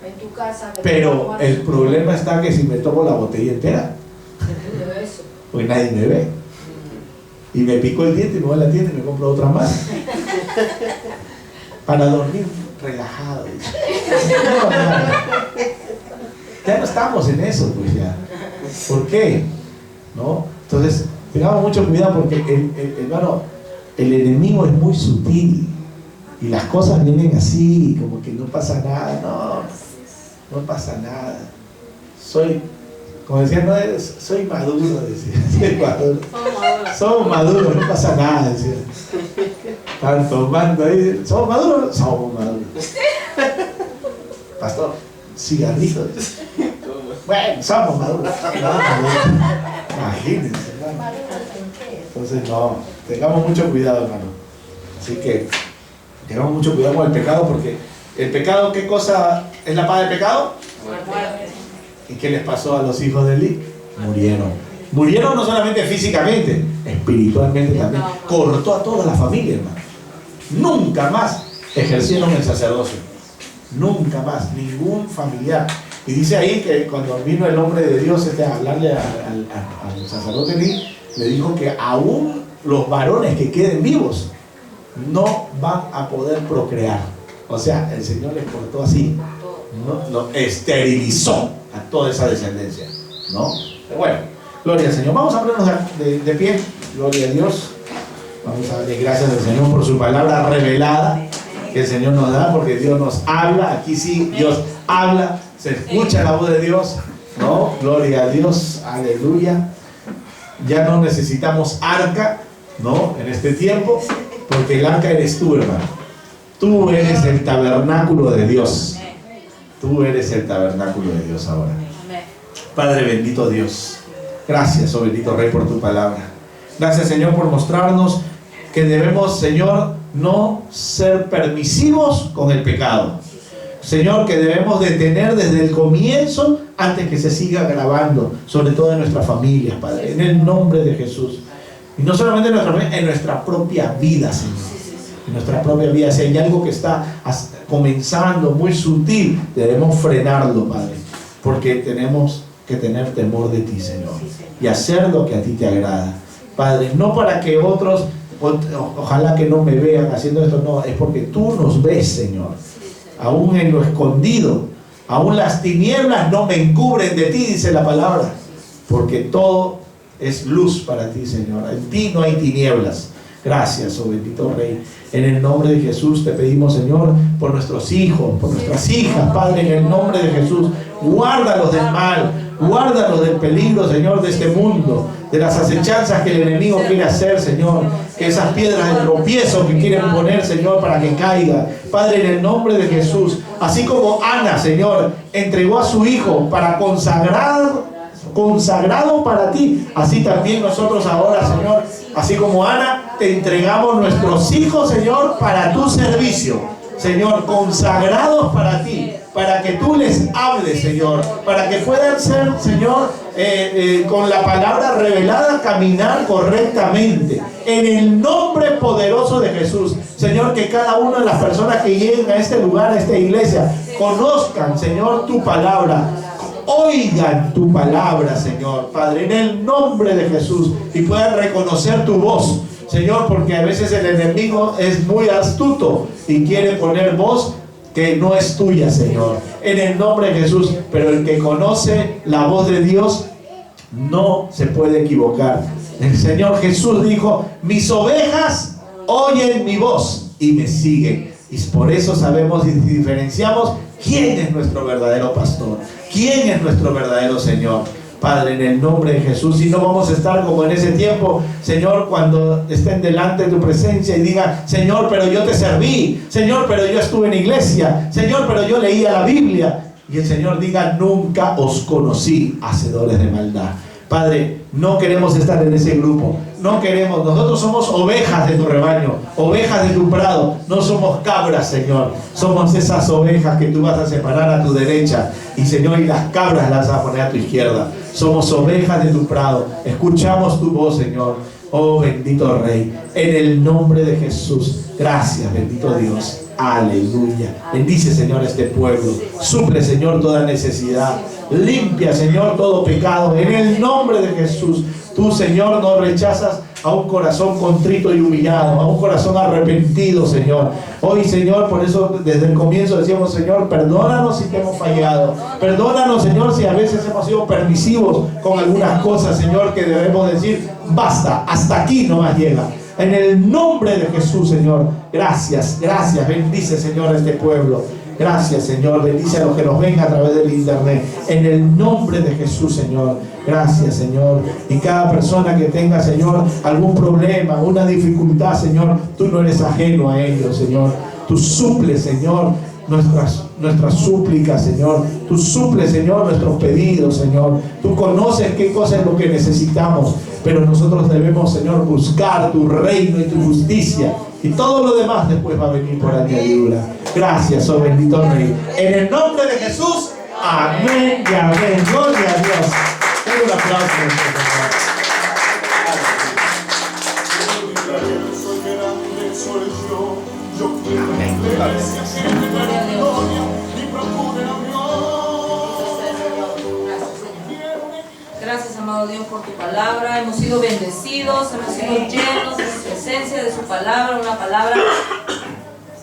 En tu casa. Pero el problema está que si me tomo la botella entera, pues nadie me ve. Y me pico el diente y me voy a la tienda y me compro otra más. Para dormir relajado. Ya no estamos en eso, pues ya. ¿Por qué? ¿No? Entonces, tengamos mucho cuidado porque hermano, el enemigo es muy sutil. Y las cosas vienen así, como que no pasa nada. No pasa nada. Como decía, soy maduro, decía. Somos maduros, no pasa nada, decía. Están tomando ahí. ¿Somos maduros? Somos maduros. Pastor, cigarritos. Bueno, somos maduros. Imagínense, hermano. Entonces, no, tengamos mucho cuidado, hermano. Así que tengamos mucho cuidado con el pecado, porque el pecado, ¿qué cosa es la paga del pecado? Muerte. ¿Y qué les pasó a los hijos de Eli? Murieron. Murieron no solamente físicamente, espiritualmente también. Cortó a toda la familia, hermano. Nunca más ejercieron el sacerdocio. Nunca más, ningún familiar. Y dice ahí que cuando vino el hombre de Dios a hablarle al sacerdote Eli, le dijo que aún los varones que queden vivos no van a poder procrear. O sea, el Señor les cortó así, ¿no? Lo esterilizó a toda esa descendencia, ¿no? Pero bueno, gloria al Señor. Vamos a ponernos de pie. Gloria a Dios. Vamos a darle gracias al Señor por su palabra revelada que el Señor nos da, porque Dios nos habla. Aquí sí, Dios habla, se escucha la voz de Dios, ¿no? Gloria a Dios, aleluya. Ya no necesitamos arca, ¿no? En este tiempo, porque el arca eres tú, hermano. Tú eres el tabernáculo de Dios. Tú eres el tabernáculo de Dios ahora. Padre bendito Dios, gracias, oh bendito Rey, por tu palabra. Gracias, Señor, por mostrarnos que debemos, Señor, no ser permisivos con el pecado. Señor, que debemos detener desde el comienzo antes que se siga agravando, sobre todo en nuestras familias, Padre, en el nombre de Jesús. Y no solamente en nuestra familia, en nuestra propia vida, Señor. En nuestra propia vida. Si hay algo que está comenzando muy sutil, debemos frenarlo, Padre, porque tenemos que tener temor de ti, Señor, y hacer lo que a ti te agrada, Padre, no para que otros, ojalá que no me vean haciendo esto, no, es porque tú nos ves, Señor, aún en lo escondido, aún las tinieblas no me encubren de ti, dice la palabra, porque todo es luz para ti, Señor, en ti no hay tinieblas. Gracias, oh bendito Rey. En el nombre de Jesús te pedimos, Señor, por nuestros hijos, por nuestras hijas, Padre, en el nombre de Jesús, guárdalos del mal, guárdalos del peligro, Señor, de este mundo, de las acechanzas que el enemigo quiere hacer, Señor, que esas piedras de tropiezo que quieren poner, Señor, para que caiga. Padre, en el nombre de Jesús, así como Ana, Señor, entregó a su hijo para consagrado para ti, así también nosotros ahora, Señor, así como Ana, te entregamos nuestros hijos, Señor, para tu servicio, Señor, consagrados para ti, para que tú les hables, Señor, para que puedan ser, Señor, con la palabra revelada, caminar correctamente, en el nombre poderoso de Jesús, Señor, que cada una de las personas que lleguen a este lugar, a esta iglesia, conozcan, Señor, tu palabra, oigan tu palabra, Señor, Padre, en el nombre de Jesús, y puedan reconocer tu voz, Señor, porque a veces el enemigo es muy astuto y quiere poner voz que no es tuya, Señor, en el nombre de Jesús, pero el que conoce la voz de Dios no se puede equivocar. El Señor Jesús dijo: mis ovejas oyen mi voz y me siguen, y por eso sabemos y diferenciamos quién es nuestro verdadero pastor, quién es nuestro verdadero Señor. Padre, en el nombre de Jesús, y no vamos a estar como en ese tiempo, Señor, cuando estén delante de tu presencia y digan: Señor, pero yo te serví, Señor, pero yo estuve en iglesia, Señor, pero yo leía la Biblia, y el Señor diga: nunca os conocí, hacedores de maldad. Padre, no queremos estar en ese grupo, no queremos, nosotros somos ovejas de tu rebaño, ovejas de tu prado, no somos cabras, Señor, somos esas ovejas que tú vas a separar a tu derecha, y Señor, y las cabras las vas a poner a tu izquierda. Somos ovejas de tu prado, escuchamos tu voz, Señor, oh bendito Rey, en el nombre de Jesús. Gracias, bendito Dios, aleluya. Bendice, Señor, este pueblo, suple, Señor, toda necesidad, limpia, Señor, todo pecado, en el nombre de Jesús. Tú, Señor, no rechazas a un corazón contrito y humillado, a un corazón arrepentido, Señor. Hoy, Señor, por eso desde el comienzo decíamos: Señor, perdónanos si te hemos fallado, perdónanos, Señor, si a veces hemos sido permisivos con algunas cosas, Señor, que debemos decir: basta, hasta aquí no más llega. En el nombre de Jesús, Señor, gracias, gracias. Bendice, Señor, a este pueblo. Gracias, Señor. Bendice a los que nos ven a través del internet. En el nombre de Jesús, Señor. Gracias, Señor. Y cada persona que tenga, Señor, algún problema, una dificultad, Señor, tú no eres ajeno a ellos, Señor. Tú suples, Señor, nuestras súplicas, Señor. Tú suples, Señor, nuestros pedidos, Señor. Tú conoces qué cosa es lo que necesitamos, pero nosotros debemos, Señor, buscar tu reino y tu justicia, y todo lo demás después va a venir por añadidura. Gracias, oh bendito Rey, en el nombre de Jesús, amén y amén. Gloria a Dios. Den un aplauso, gracias, amado Dios, por tu palabra. Hemos sido bendecidos, hemos sido llenos de su presencia, de su palabra, una palabra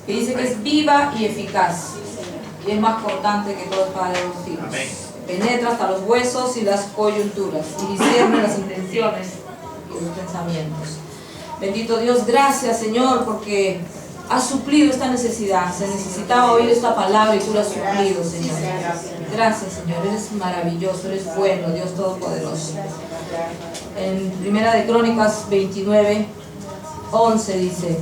que dice que es viva y eficaz. Y es más cortante que toda espada de dos filos. Penetra hasta los huesos y las coyunturas y discierne las intenciones y los pensamientos. Bendito Dios, gracias, Señor, porque has suplido esta necesidad. Se necesitaba oír esta palabra y tú la has suplido, Señor. Gracias, Señor. Eres maravilloso, eres bueno, Dios Todopoderoso. En Primera de Crónicas 29:11 dice: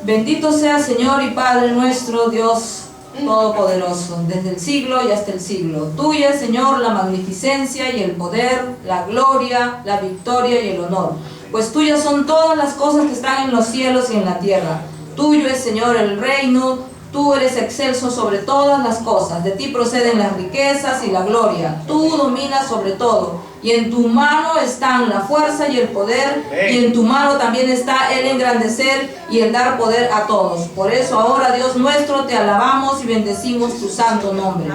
bendito sea, Señor y Padre nuestro, Dios Todopoderoso, desde el siglo y hasta el siglo. Tuya es, Señor, la magnificencia y el poder, la gloria, la victoria y el honor. Pues tuyas son todas las cosas que están en los cielos y en la tierra. Tuyo es, Señor, el reino. Tú eres excelso sobre todas las cosas. De ti proceden las riquezas y la gloria. Tú dominas sobre todo. Y en tu mano están la fuerza y el poder. Y en tu mano también está el engrandecer y el dar poder a todos. Por eso ahora, Dios nuestro, te alabamos y bendecimos tu santo nombre.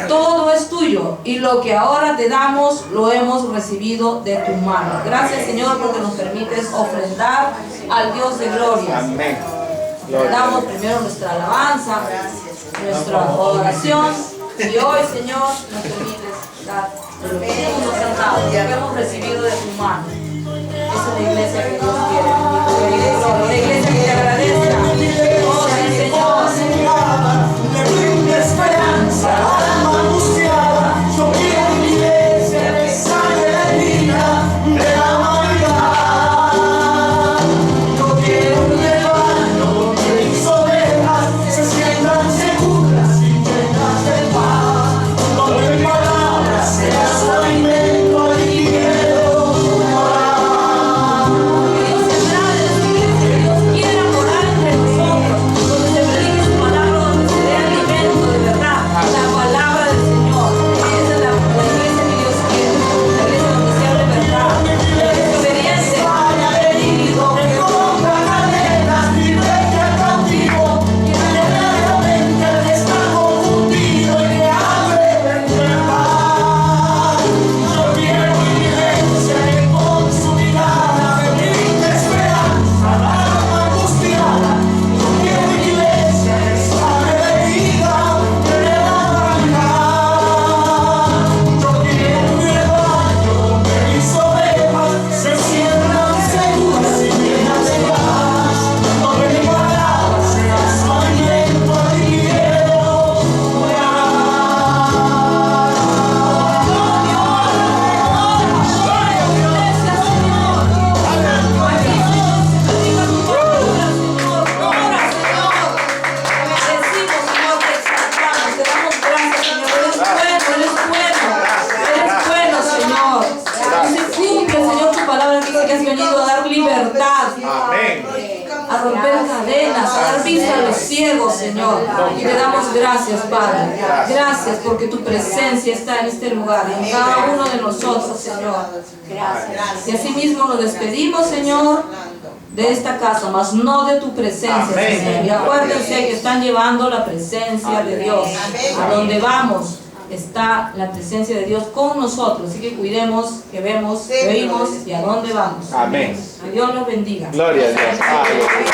Todo es tuyo. Y lo que ahora te damos, lo hemos recibido de tu mano. Gracias, Señor, porque nos permites ofrendar al Dios de gloria. Amén. Damos primero nuestra alabanza, nuestra adoración, y hoy, Señor, nos permites dar de lo que hemos sentado, lo que hemos recibido de tu mano. Esa es la iglesia que Dios quiere. La iglesia que te agradezca. Oh, sí, Señor. Le brinde esperanza, alma angustiada. Yo quiero una iglesia que sane la herida de la maldad. Yo quiero un rebaño donde mis ovejas se sientan seguras y llenas de paz, donde mi palabra sea su alimento y quiero orar. Dios tendrá de su iglesia que Dios quiera morar entre nosotros, donde se predique su palabra, donde se dé alimento de verdad, la palabra del Señor. Esa es la iglesia que Dios quiere, la iglesia donde se hable verdad, la iglesia obediente. Vaya herido, que rompa cadenas, liberte al cautivo, que verdaderamente el que está confundido y que hable de verdad. Yo quiero una iglesia que con su mirada me brinde esperanza, alma angustiada. Yo quiero una iglesia que sane la herida de la maldad. Yo quiero un rebaño donde mis ovejas se sientan seguras y llenas de paz, donde mi palabra sea su alimento y quiero Amén. A romper cadenas, a dar vista a los ciegos, Señor. Y te damos gracias, Padre. Gracias porque tu presencia está en este lugar, en cada uno de nosotros, Señor. Gracias. Y así mismo nos despedimos, Señor, de esta casa, mas no de tu presencia, Amén. Señor. Y acuérdense que están llevando la presencia de Dios. A donde vamos está la presencia de Dios con nosotros. Así que cuidemos, que vemos, que oímos y a dónde vamos. Amén. Que Dios nos bendiga. Gloria a Dios. Aleluya.